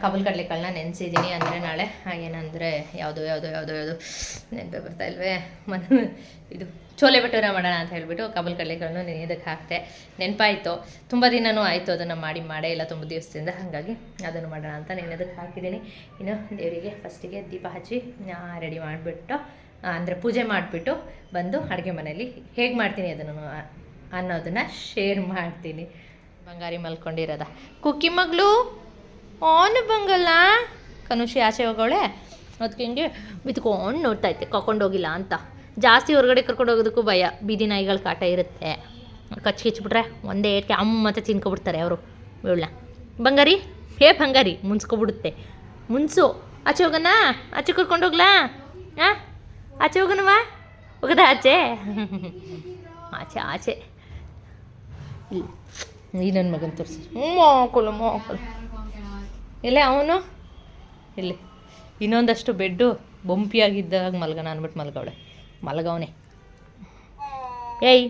ಕಬಲ್ ಕಡಲೆಕಾಳನ್ನ ನೆನೆಸಿದ್ದೀನಿ. ಅಂದರೆ ನಾಳೆ ಏನಂದರೆ ಯಾವುದು ನೆನಪೇ ಬರ್ತಾ ಇಲ್ವೇ, ಇದು ಚೋಲೆ ಭಟೂರ ಮಾಡೋಣ ಅಂತ ಹೇಳ್ಬಿಟ್ಟು ಕಬಲ್ ಕಡಲೆಕಾಳನ್ನು ನೆನೆಯೋದಕ್ಕೆ ಹಾಕ್ತೆ. ನೆನಪಾಯಿತು, ತುಂಬ ದಿನವೂ ಆಯಿತು ಅದನ್ನು ಮಾಡೇ ಇಲ್ಲ ತುಂಬ ದಿವಸದಿಂದ. ಹಾಗಾಗಿ ಅದನ್ನು ಮಾಡೋಣ ಅಂತ ನೆನೆಯೋದಕ್ಕೆ ಹಾಕಿದ್ದೀನಿ. ಇನ್ನು ದೇವರಿಗೆ ಫಸ್ಟಿಗೆ ದೀಪ ಹಚ್ಚಿ ರೆಡಿ ಮಾಡಿಬಿಟ್ಟು, ಅಂದರೆ ಪೂಜೆ ಮಾಡಿಬಿಟ್ಟು ಬಂದು ಅಡುಗೆ ಮನೆಯಲ್ಲಿ ಹೇಗೆ ಮಾಡ್ತೀನಿ ಅದನ್ನು ಅನ್ನೋದನ್ನು ಶೇರ್ ಮಾಡ್ತೀನಿ. ಬಂಗಾರಿ ಮಲ್ಕೊಂಡಿರೋದ ಕುಕ್ಕಿ ಮಗಳು ಆನು ಬಂಗಲ್ಲ, ಕನುಷಿ ಆಚೆ ಹೋಗೋಳೆ, ಅದಕ್ಕೆ ಹಿಂಗೆ ಬಿತ್ಕೊಂಡು ನೋಡ್ತಾ ಇತ್ತೆ ಕರ್ಕೊಂಡೋಗಿಲ್ಲ ಅಂತ. ಜಾಸ್ತಿ ಹೊರಗಡೆ ಕರ್ಕೊಂಡು ಹೋಗೋದಕ್ಕೂ ಭಯ, ಬೀದಿ ನಾಯಿಗಳ ಕಾಟ ಇರುತ್ತೆ. ಕಚ್ಚಿಬಿಟ್ರೆ ಒಂದೇ ಏಟ್ಗೆ ಮತ್ತೆ ತಿನ್ಕೊಬಿಡ್ತಾರೆ ಅವರು ಇವಳನ್ನ. ಬಂಗಾರಿ ಬಂಗಾರಿ ಮುನ್ಸ್ಕೊಬಿಡುತ್ತೆ, ಮುನ್ಸು. ಆಚೆ ಹೋಗೋಣ, ಆಚೆ ಕರ್ಕೊಂಡೋಗ್ಲಾ? ಆಚೆ ಹೋಗೋಣವಾ? ಹೋಗದ ಆಚೆ ಆಚೆ ಇಲ್ಲ. ಈ ನನ್ನ ಮಗನ ತೋರಿಸಿ, ಮಕ್ಕಳು ಇಲ್ಲ ಅವನು ಇಲ್ಲಿ ಇನ್ನೊಂದಷ್ಟು ಬೆಡ್ಡು ಬೊಂಪಿಯಾಗಿದ್ದಾಗ ಮಲ್ಗೋಣ ಅಂದ್ಬಿಟ್ಟು ಮಲಗವನೆ. ಏಯ್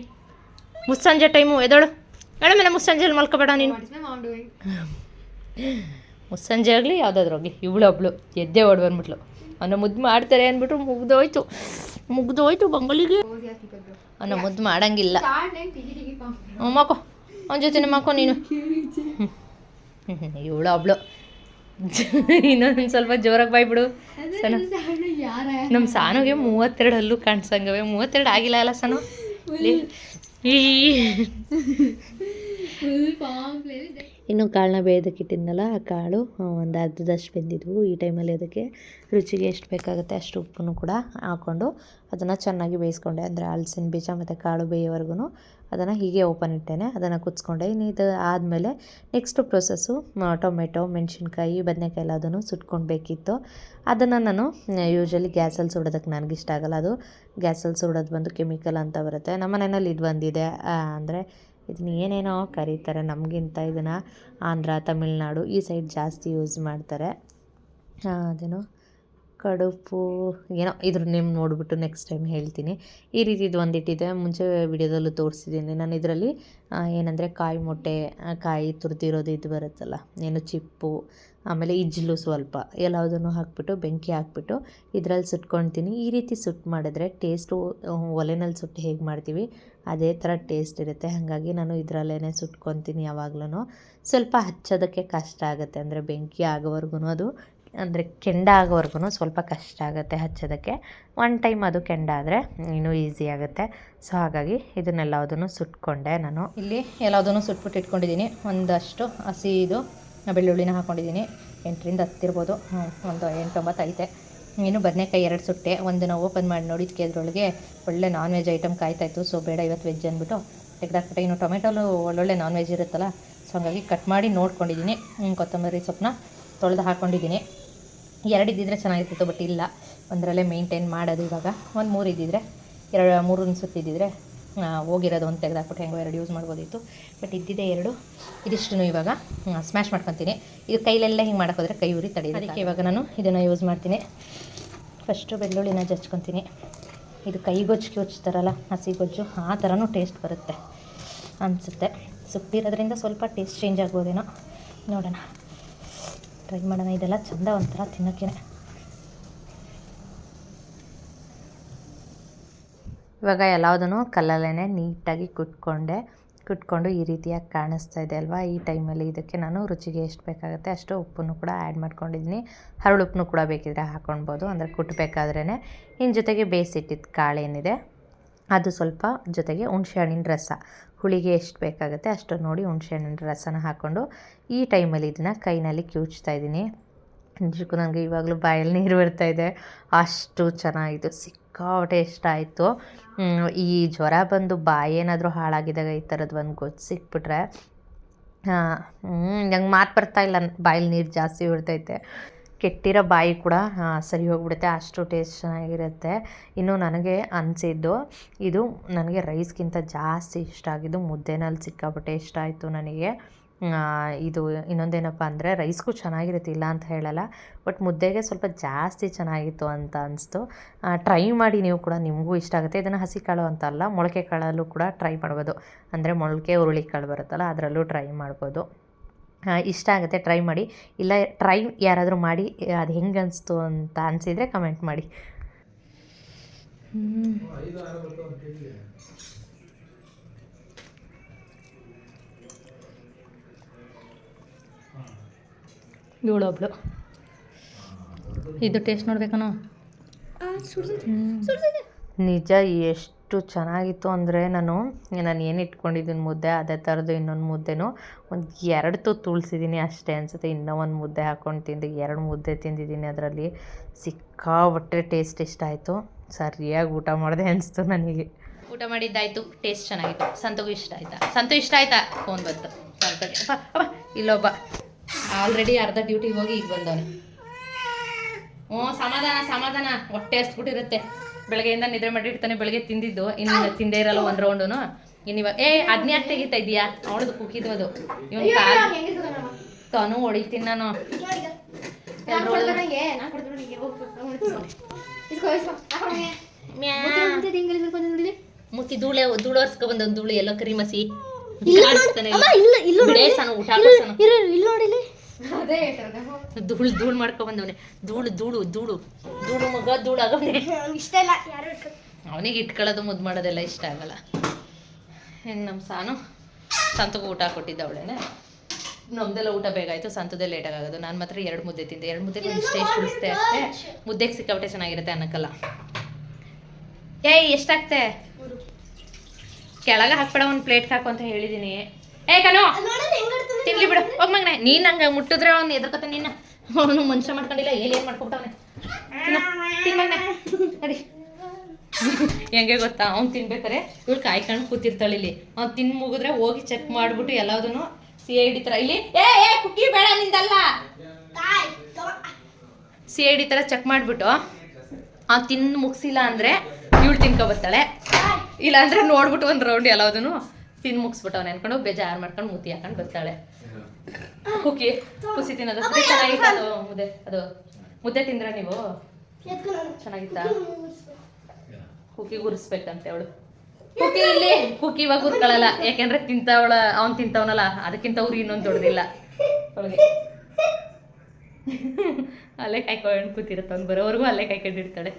ಮುಸ್ಸಂಜೆ ಟೈಮು ಎದೋಳು ಮೇಲೆ ಮುಸ್ಸಂಜೆಯಲ್ಲಿ ಮಲ್ಕೋಬೇಡ ನೀನು. ಮುಸ್ಸಂಜೆ ಆಗಲಿ ಯಾವುದಾದ್ರೂ ಹೋಗಲಿ, ಇವಳೊಬ್ಳು ಎದ್ದೆ ಓಡಿ ಬಂದ್ಬಿಟ್ಲು. ಅವನು ಮುದ್ದು ಮಾಡ್ತಾರೆ ಅಂದ್ಬಿಟ್ಟು ಮುಗ್ದೋಯ್ತು ಬಂಗಲಿಗೆ. ಅವನು ಮುದ್ದು ಮಾಡೋಂಗಿಲ್ಲ. ಮಕ್ಕೋ ಅವನ ಜೊತೆ ಮಕ್ಕೋ ನೀನು. ಇವಳು ಒಬ್ಳು. ಇನ್ನೊಂದು ಸ್ವಲ್ಪ ಜೋರಾಗಿ ಬಾಯ್ಬಿಡು ಸನ. ನಮ್ಮ ಸಾನುಗೆ 32 ಹಲ್ಲು ಕಾಣಿಸಂಗವೆ. 32 ಆಗಿಲ್ಲ ಅಲ್ಲ ಸನು? ಇನ್ನು ಕಾಳನ್ನ ಬೇಯೋದಕ್ಕೆ ಇಟ್ಟಿದ್ನಲ್ಲ, ಆ ಕಾಳು ಒಂದು ಅರ್ಧದಷ್ಟು ಬೆಂದಿದ್ವು. ಈ ಟೈಮಲ್ಲಿ ಅದಕ್ಕೆ ರುಚಿಗೆ ಎಷ್ಟು ಬೇಕಾಗುತ್ತೆ ಅಷ್ಟು ಉಪ್ಪನ್ನು ಕೂಡ ಹಾಕ್ಕೊಂಡು ಅದನ್ನು ಚೆನ್ನಾಗಿ ಬೇಯಿಸ್ಕೊಂಡೆ. ಅಂದರೆ ಹಲಸಿನ ಬೀಜ ಮತ್ತು ಕಾಳು ಬೇಯೋವರೆಗೂ ಅದನ್ನು ಹೀಗೆ ಓಪನ್ ಇಟ್ಟೇನೆ, ಅದನ್ನು ಕುದಿಸ್ಕೊಂಡೆ. ಇನ್ನು ಇದು ಆದಮೇಲೆ ನೆಕ್ಸ್ಟ್ ಪ್ರೊಸೆಸ್ಸು ಟೊಮೆಟೊ, ಮೆಣಸಿನ್ಕಾಯಿ, ಬದನೆಕಾಯಿ ಎಲ್ಲದನ್ನು ಸುಟ್ಕೊಳ್ಬೇಕಿತ್ತು. ಅದನ್ನು ನಾನು ಯೂಶ್ವಲಿ ಗ್ಯಾಸಲ್ಲಿ ಸುಡೋದಕ್ಕೆ ನನಗಿಷ್ಟ ಆಗಲ್ಲ. ಅದು ಗ್ಯಾಸಲ್ಲಿ ಸುಡೋದು ಬಂದು ಕೆಮಿಕಲ್ ಅಂತ ಬರುತ್ತೆ. ನಮ್ಮ ಮನೆಯಲ್ಲಿ ಇದು ಬಂದಿದೆ, ಅಂದರೆ ಇದನ್ನ ಏನೇನೋ ಕರೀತಾರೆ, ನಮಗಿಂತ ಇದನ್ನು ಆಂಧ್ರ, ತಮಿಳ್ನಾಡು ಈ ಸೈಡ್ ಜಾಸ್ತಿ ಯೂಸ್ ಮಾಡ್ತಾರೆ. ಅದೇನೋ ಕಡುಪು ಏನೋ ಇದ್ರ ನೇಮ್ ನೋಡಿಬಿಟ್ಟು ನೆಕ್ಸ್ಟ್ ಟೈಮ್ ಹೇಳ್ತೀನಿ. ಈ ರೀತಿದು ಒಂದಿಟ್ಟಿದೆ, ಮುಂಚೆ ವಿಡಿಯೋದಲ್ಲೂ ತೋರಿಸಿದ್ದೀನಿ ನಾನು. ಇದರಲ್ಲಿ ಏನಂದರೆ ಕಾಯಿ ಮೊಟ್ಟೆ, ಕಾಯಿ ತುರಿದಿರೋದು ಇದು ಬರುತ್ತಲ್ಲ, ಏನು ಚಿಪ್ಪು, ಆಮೇಲೆ ಇಜ್ಜಲು ಸ್ವಲ್ಪ ಎಲ್ಲದನ್ನು ಹಾಕ್ಬಿಟ್ಟು ಬೆಂಕಿ ಹಾಕ್ಬಿಟ್ಟು ಇದರಲ್ಲಿ ಸುಟ್ಕೊಳ್ತೀನಿ. ಈ ರೀತಿ ಸುಟ್ಟು ಮಾಡಿದ್ರೆ ಟೇಸ್ಟು ಒಲೆನಲ್ಲಿ ಸುಟ್ಟು ಹೇಗೆ ಮಾಡ್ತೀವಿ ಅದೇ ಥರ ಟೇಸ್ಟ್ ಇರುತ್ತೆ. ಹಾಗಾಗಿ ನಾನು ಇದರಲ್ಲೇ ಸುಟ್ಕೊತೀನಿ ಯಾವಾಗ್ಲೂ. ಸ್ವಲ್ಪ ಹಚ್ಚೋದಕ್ಕೆ ಕಷ್ಟ ಆಗುತ್ತೆ, ಅಂದರೆ ಬೆಂಕಿ ಆಗೋವರೆಗೂ ಅದು, ಅಂದರೆ ಕೆಂಡ ಆಗೋವರೆಗೂ ಸ್ವಲ್ಪ ಕಷ್ಟ ಆಗುತ್ತೆ ಹಚ್ಚೋದಕ್ಕೆ. ಒನ್ ಟೈಮ್ ಅದು ಕೆಂಡ ಆದರೆ ಇನ್ನೂ ಈಸಿ ಆಗುತ್ತೆ. ಸೊ ಹಾಗಾಗಿ ಇದನ್ನೆಲ್ಲದನ್ನು ಸುಟ್ಕೊಂಡೆ ನಾನು. ಇಲ್ಲಿ ಎಲ್ಲದನ್ನು ಸುಟ್ಬಿಟ್ಟು ಇಟ್ಕೊಂಡಿದ್ದೀನಿ. ಒಂದಷ್ಟು ಹಸಿ ಇದು ಬೆಳ್ಳುಳ್ಳಿನ ಹಾಕ್ಕೊಂಡಿದ್ದೀನಿ, 8ರಿಂದ 10 ಇರ್ಬೋದು, ಒಂದು 8-9 ಐತೆ. ಇನ್ನು ಬದನೆಕಾಯಿ 2 ಸುಟ್ಟೆ. ಒಂದನ್ನು ಓಪನ್ ಮಾಡಿ ನೋಡಿದ್ಕೆ ಅದರೊಳಗೆ ಒಳ್ಳೆ ನಾನ್ ವೆಜ್ ಐಟಮ್ ಕಾಯ್ತಾಯಿತ್ತು. ಸೊ ಬೇಡ ಇವತ್ತು ವೆಜ್ ಅಂದ್ಬಿಟ್ಟು ತೆಗ್ದಾಕ್ಬಿಟ್ಟೆ. ಇನ್ನು ಟೊಮೆಟೊಲು ಒಳ್ಳೊಳ್ಳೆ ನಾನ್ ವೆಜ್ ಇರುತ್ತಲ್ಲ, ಸೊ ಹಾಗಾಗಿ ಕಟ್ ಮಾಡಿ ನೋಡ್ಕೊಂಡಿದ್ದೀನಿ. ಕೊತ್ತಂಬರಿ ಸೊಪ್ಪನ್ನ ತೊಳೆದು ಹಾಕ್ಕೊಂಡಿದ್ದೀನಿ. 2 ಇದ್ದಿದ್ರೆ ಚೆನ್ನಾಗಿರ್ತಿತ್ತು, ಬಟ್ ಇಲ್ಲ, ಒಂದರಲ್ಲೇ ಮೇಂಟೈನ್ ಮಾಡೋದು. ಇವಾಗ ಒಂದು 3 ಇದ್ದಿದ್ರೆ 3 ಸುತ್ತಿದ್ದಿದ್ರೆ ಹೋಗಿರೋದು ಒಂದು ತೆಗೆದಾಕ್ಬಿಟ್ಟು ಹೆಂಗೋ 2 ಯೂಸ್ ಮಾಡ್ಬೋದಿತ್ತು. ಬಟ್ ಇದ್ದಿದ್ದೆ 2. ಇದಿಷ್ಟು ಇವಾಗ ಸ್ಮ್ಯಾಶ್ ಮಾಡ್ಕೊತೀನಿ. ಇದು ಕೈಲೆಲ್ಲ ಹಿಂಗೆ ಮಾಡೋಕ್ಕೋದ್ರೆ ಕೈ ಉರಿ ತಡೆಯೋದು. ಅದಕ್ಕೆ ಇವಾಗ ನಾನು ಇದನ್ನು ಯೂಸ್ ಮಾಡ್ತೀನಿ. ಫಸ್ಟು ಬೆಳ್ಳುಳ್ಳಿನ ಜಚ್ಕೊತೀನಿ. ಇದು ಕೈಗೊಜ್ಜಿಗೆ ಉಚ್ತಾರಲ್ಲ ಹಸಿ ಗೊಜ್ಜು ಆ ಥರನೂ ಟೇಸ್ಟ್ ಬರುತ್ತೆ ಅನಿಸುತ್ತೆ. ಸುಟ್ಟಿರೋದ್ರಿಂದ ಸ್ವಲ್ಪ ಟೇಸ್ಟ್ ಚೇಂಜ್ ಆಗ್ಬೋದೇನೋ, ನೋಡೋಣ, ಟ್ರೈ ಮಾಡೋಣ. ಇದೆಲ್ಲ ಚೆಂದ ಒಂಥರ ತಿನ್ನೋಕ್ಕೇ. ಇವಾಗ ಎಲ್ಲದೂ ಕಲ್ಲಲ್ಲೇ ನೀಟಾಗಿ ಕುಟ್ಕೊಂಡು ಈ ರೀತಿಯಾಗಿ ಕಾಣಿಸ್ತಾ ಇದೆ ಅಲ್ವಾ. ಈ ಟೈಮಲ್ಲಿ ಇದಕ್ಕೆ ನಾನು ರುಚಿಗೆ ಎಷ್ಟು ಬೇಕಾಗುತ್ತೆ ಅಷ್ಟು ಉಪ್ಪನ್ನು ಕೂಡ ಆ್ಯಡ್ ಮಾಡ್ಕೊಂಡಿದ್ದೀನಿ. ಹರಳುಪ್ಪನ್ನು ಕೂಡ ಬೇಕಿದ್ರೆ ಹಾಕ್ಕೊಳ್ಬೋದು, ಅಂದರೆ ಕುಟ್ಟಬೇಕಾದ್ರೇ. ಇನ್ನು ಜೊತೆಗೆ ಬೇಯಿಸಿಟ್ಟಿದ್ದು ಕಾಳೇನಿದೆ ಅದು ಸ್ವಲ್ಪ, ಜೊತೆಗೆ ಹುಣಸೆಹಣ್ಣಿನ ರಸ, ಹುಳಿಗೆ ಎಷ್ಟು ಬೇಕಾಗುತ್ತೆ ಅಷ್ಟು ನೋಡಿ ಹುಣಸೆಹಣ್ಣಿನ ರಸನ ಹಾಕ್ಕೊಂಡು ಈ ಟೈಮಲ್ಲಿ ಇದನ್ನು ಕೈನಲ್ಲಿ ಕಿವುಚ್ತಾ ಇದ್ದೀನಿ. ನಿಜಕ್ಕೂ ನನಗೆ ಇವಾಗಲೂ ಬಾಯಲ್ಲಿ ನೀರು ಬರ್ತಾಯಿದೆ, ಅಷ್ಟು ಚೆನ್ನಾಗಿತ್ತು. ಸಿಕ್ಕಾಪಟ್ಟೆ ಇಷ್ಟ ಆಯಿತು. ಈ ಜ್ವರ ಬಂದು ಬಾಯೇನಾದರೂ ಹಾಳಾಗಿದ್ದಾಗ ಈ ಥರದ್ದು ಒಂದು ಗೊಜ್ಜು ಸಿಕ್ಬಿಟ್ರೆ ನಂಗೆ ಮಾತು ಬರ್ತಾಯಿಲ್ಲ, ಬಾಯಲ್ಲಿ ನೀರು ಜಾಸ್ತಿ ಬಿಡ್ತೈತೆ. ಕೆಟ್ಟಿರೋ ಬಾಯಿ ಕೂಡ ಸರಿ ಹೋಗ್ಬಿಡುತ್ತೆ, ಅಷ್ಟು ಟೇಸ್ಟ್ ಚೆನ್ನಾಗಿರುತ್ತೆ. ಇನ್ನು ನನಗೆ ಅನಿಸಿದ್ದು ಇದು ನನಗೆ ರೈಸ್ಗಿಂತ ಜಾಸ್ತಿ ಇಷ್ಟ ಆಗಿದ್ದು ಮುದ್ದೆನಲ್ಲಿ ಸಿಕ್ಕಾಪಟ್ಟೆ ಇಷ್ಟ ಆಯಿತು ನನಗೆ. ಇದು ಇನ್ನೊಂದೇನಪ್ಪ ಅಂದರೆ ರೈಸ್ಗೂ ಚೆನ್ನಾಗಿರುತ್ತೆ, ಇಲ್ಲ ಅಂತ ಹೇಳಲ್ಲ, ಬಟ್ ಮುದ್ದೆಗೆ ಸ್ವಲ್ಪ ಜಾಸ್ತಿ ಚೆನ್ನಾಗಿತ್ತು ಅಂತ ಅನಿಸ್ತು. ಟ್ರೈ ಮಾಡಿ ನೀವು ಕೂಡ, ನಿಮಗೂ ಇಷ್ಟ ಆಗುತ್ತೆ. ಇದನ್ನು ಹಸಿ ಕಾಳು ಅಂತ ಅಲ್ಲ, ಮೊಳಕೆ ಕಾಳಲ್ಲೂ ಕೂಡ ಟ್ರೈ ಮಾಡ್ಬೋದು, ಅಂದರೆ ಮೊಳಕೆ ಹುರುಳಿ ಕಾಳು ಬರುತ್ತಲ್ಲ ಅದರಲ್ಲೂ ಟ್ರೈ ಮಾಡ್ಬೋದು. ಇಷ್ಟ ಆಗುತ್ತೆ, ಟ್ರೈ ಮಾಡಿ. ಇಲ್ಲ ಟ್ರೈ ಯಾರಾದರೂ ಮಾಡಿ ಅದು ಹೆಂಗೆ ಅನಿಸ್ತು ಅಂತ ಅನಿಸಿದರೆ ಕಮೆಂಟ್ ಮಾಡಿ. ಇವಳೊಬ್ಳು ಇದು ಟೇಸ್ಟ್ ನೋಡ್ಬೇಕನೋ. ನಿಜ ಎಷ್ಟು ಚೆನ್ನಾಗಿತ್ತು ಅಂದರೆ ನಾನು ಏನು ಇಟ್ಕೊಂಡಿದ್ದೀನಿ ಮುದ್ದೆ ಅದೇ ಥರದ್ದು ಇನ್ನೊಂದು ಮುದ್ದೆನೂ ಒಂದು 2 ತುಳಿಸಿದ್ದೀನಿ ಅಷ್ಟೇ ಅನಿಸುತ್ತೆ. ಇನ್ನೂ ಒಂದು ಮುದ್ದೆ ಹಾಕ್ಕೊಂಡು ತಿಂದು 2 ಮುದ್ದೆ ತಿಂದಿದ್ದೀನಿ. ಅದರಲ್ಲಿ ಸಿಕ್ಕಾಪಟ್ಟೆ ಟೇಸ್ಟ್ ಇಷ್ಟ ಆಯಿತು. ಸರಿಯಾಗಿ ಊಟ ಮಾಡಿದೆ ಅನಿಸ್ತು ನನಗೆ. ಊಟ ಮಾಡಿದ್ದಾಯಿತು, ಟೇಸ್ಟ್ ಚೆನ್ನಾಗಿತ್ತು. ಸಂತಗೂ ಇಷ್ಟ ಆಯಿತಾ? ಸಂತು ಇಷ್ಟ ಆಯಿತಾ? ಫೋನ್ ಬಂತು ಸಂತಗೆ. ಅಪ್ಪ ಇಲ್ಲೊಬ್ಬ ಆಲ್ರೆಡಿ ಅರ್ಧ ಡ್ಯೂಟಿಗೆ ಹೋಗಿ ಈಗ ಬಂದವನೆ. ಸಮಾಧಾನ ಹೊಟ್ಟೆ ಹಸ್ಬಿಟ್ಟಿರುತ್ತೆ. ಬೆಳಗ್ಗೆಯಿಂದ ನಿದ್ರೆ ಮಾಡಿರ್ತಾನೆ, ಬೆಳಗ್ಗೆ ತಿಂದಿದ್ದು ಇನ್ನು ತಿಂದೇ ಇರಲ್ಲ ಒಂದು ರೌಂಡುನು. ಇನ್ನಿವಾಗ ಅದನ್ನೇ ಯಾಕೆ ತೆಗಿತಾ ಇದೀಯಾ? ಅವಳದು ಕುಕ್ಕಿದ್ದು ಅದು. ಇವನು ತಾನು ಹೊಡಿತೀನಿ ನಾನು. ಮುತ್ತಿ ಧೂಳು ಬಂದ ಧೂಳು ಎಲ್ಲೋ ಕರಿ ಮಸಿ ಧೂಳು ಮಾಡ್ಕೊ ಬಂದವನೆ. ಧೂಳು ಮಗ ಧೂಳು ಆಗವನೆ. ಅವನಿಗೆ ಇಟ್ಕೊಳ್ಳೋದು ಮುದ್ದು ಮಾಡೋದೆಲ್ಲ ಇಷ್ಟ ಆಗಲ್ಲ. ಹೆಂಗೆ ನಮ್ಮ ಸಂತಗೂ ಊಟ ಕೊಟ್ಟಿದ್ದ ಅವಳೇನೆ. ನಮ್ದೆಲ್ಲ ಊಟ ಬೇಗ ಆಯಿತು, ಸಂತದೇ ಲೇಟಾಗಿ ಆಗೋದು. ನಾನು ಮಾತ್ರ 2 ಮುದ್ದೆ ತಿಂದೆ. 2 ಮುದ್ದೆ ಇಷ್ಟೇ ಉಳಿಸ್ತೆ ಅಷ್ಟೇ. ಮುದ್ದೆಗೆ ಸಿಕ್ಕಾಪಟ್ಟೆ ಚೆನ್ನಾಗಿರುತ್ತೆ ಅನ್ನಕ್ಕಲ್ಲ. ಎಷ್ಟಾಗ್ತೆ? ಕೆಳಗೆ ಹಾಕ್ಬೇಡ, ಒಂದು ಪ್ಲೇಟ್ಗೆ ಹಾಕು ಅಂತ ಹೇಳಿದ್ದೀನಿ. ಕಣೋ ತಿನ್ಲಿ ಬಿಡು, ಹೋಗ್ ಮಗನೆ. ನೀನು ಹಂಗೆ ಮುಟ್ಟಿದ್ರೆ ಅವ್ನು ಎದ್ರಕತ್ತ. ನಿನ್ನ ಅವನು ಮನುಷ್ಯ ಮಾಡ್ಕೊಂಡಿಲ್ಲ, ಏನು ಮಾಡ್ಕೊಬಿಟ್ಟವನೆ. ತಿನ್ಮಗನೆ ನಡಿ. ಹೆಂಗೆ ಗೊತ್ತಾ, ಅವ್ನು ತಿನ್ಬೇಕಾರೆ ಇವಳು ಕಾಯ್ಕೊಂಡು ಕೂತಿರ್ತಾಳೆ ಇಲ್ಲಿ. ಅವ್ನು ತಿನ್ನು ಮುಗಿದ್ರೆ ಹೋಗಿ ಚೆಕ್ ಮಾಡಿಬಿಟ್ಟು ಎಲ್ಲದನ್ನು CID ಥರ ಇಲ್ಲಿ ಕುಕ್ಕಿ ಬೇಡ ನಿಂದಲ್ಲ, CID ಥರ ಚೆಕ್ ಮಾಡಿಬಿಟ್ಟು ಅವ್ನು ತಿನ್ನು ಮುಗಿಸಿಲ್ಲ ಅಂದರೆ ಇವಳು ತಿನ್ಕೊಬರ್ತಾಳೆ. ಇಲ್ಲಾಂದರೆ ನೋಡ್ಬಿಟ್ಟು ಒಂದು ರೌಂಡ್ ಎಲ್ಲದನ್ನು ತಿನ್ನು ಮುಗಿಸ್ಬಿಟ್ಟವನು ಅನ್ಕೊಂಡು ಬೇಜಾರು ಮಾಡ್ಕೊಂಡು ಮೂತಿ ಹಾಕೊಂಡು ಬರ್ತಾಳೆ. ಕುಸಿ ತಿನ್ನೋದು ಚೆನ್ನಾಗಿತ್ತು. ಅದು ಮುದ್ದೆ ತಿಂದ್ರೆ ನೀವು ಚೆನ್ನಾಗಿತ್ತಾ? ಕುಕ್ಕಿ ಉರಿಸ್ಬೇಕಂತೆ ಅವಳು. ಕುಕ್ಕಿ ಇವಾಗ ಉರ್ಕೊಳ್ಳಲ್ಲ, ಯಾಕೆಂದ್ರೆ ಅವ್ನು ತಿಂತವನಲ್ಲ, ಅದಕ್ಕಿಂತ ಉರಿ ಇನ್ನೊಂದು ದೊಡ್ಡದಿಲ್ಲ ಅವಳಿಗೆ. ಅಲ್ಲೇ ಕಾಯ್ಕೊಂಡು ಕೂತಿರುತ್ತೆ, ಅವ್ನು ಬರೋವರೆಗೂ ಅಲ್ಲೇ ಕಾಯ್ಕೊಂಡಿರ್ತಾಳೆ.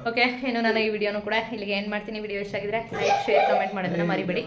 ಓಕೆ, ಇನ್ನು ನಾನು ಈ ವಿಡಿಯೋನು ಕೂಡ ಇಲ್ಲಿಗೆ ಏನು ಮಾಡ್ತೀನಿ. ವಿಡಿಯೋ ಇಷ್ಟ ಆಗಿದ್ರೆ ಲೈಕ್, ಶೇರ್, ಕಮೆಂಟ್ ಮಾಡೋದನ್ನ ಮರಿಬೇಡಿ.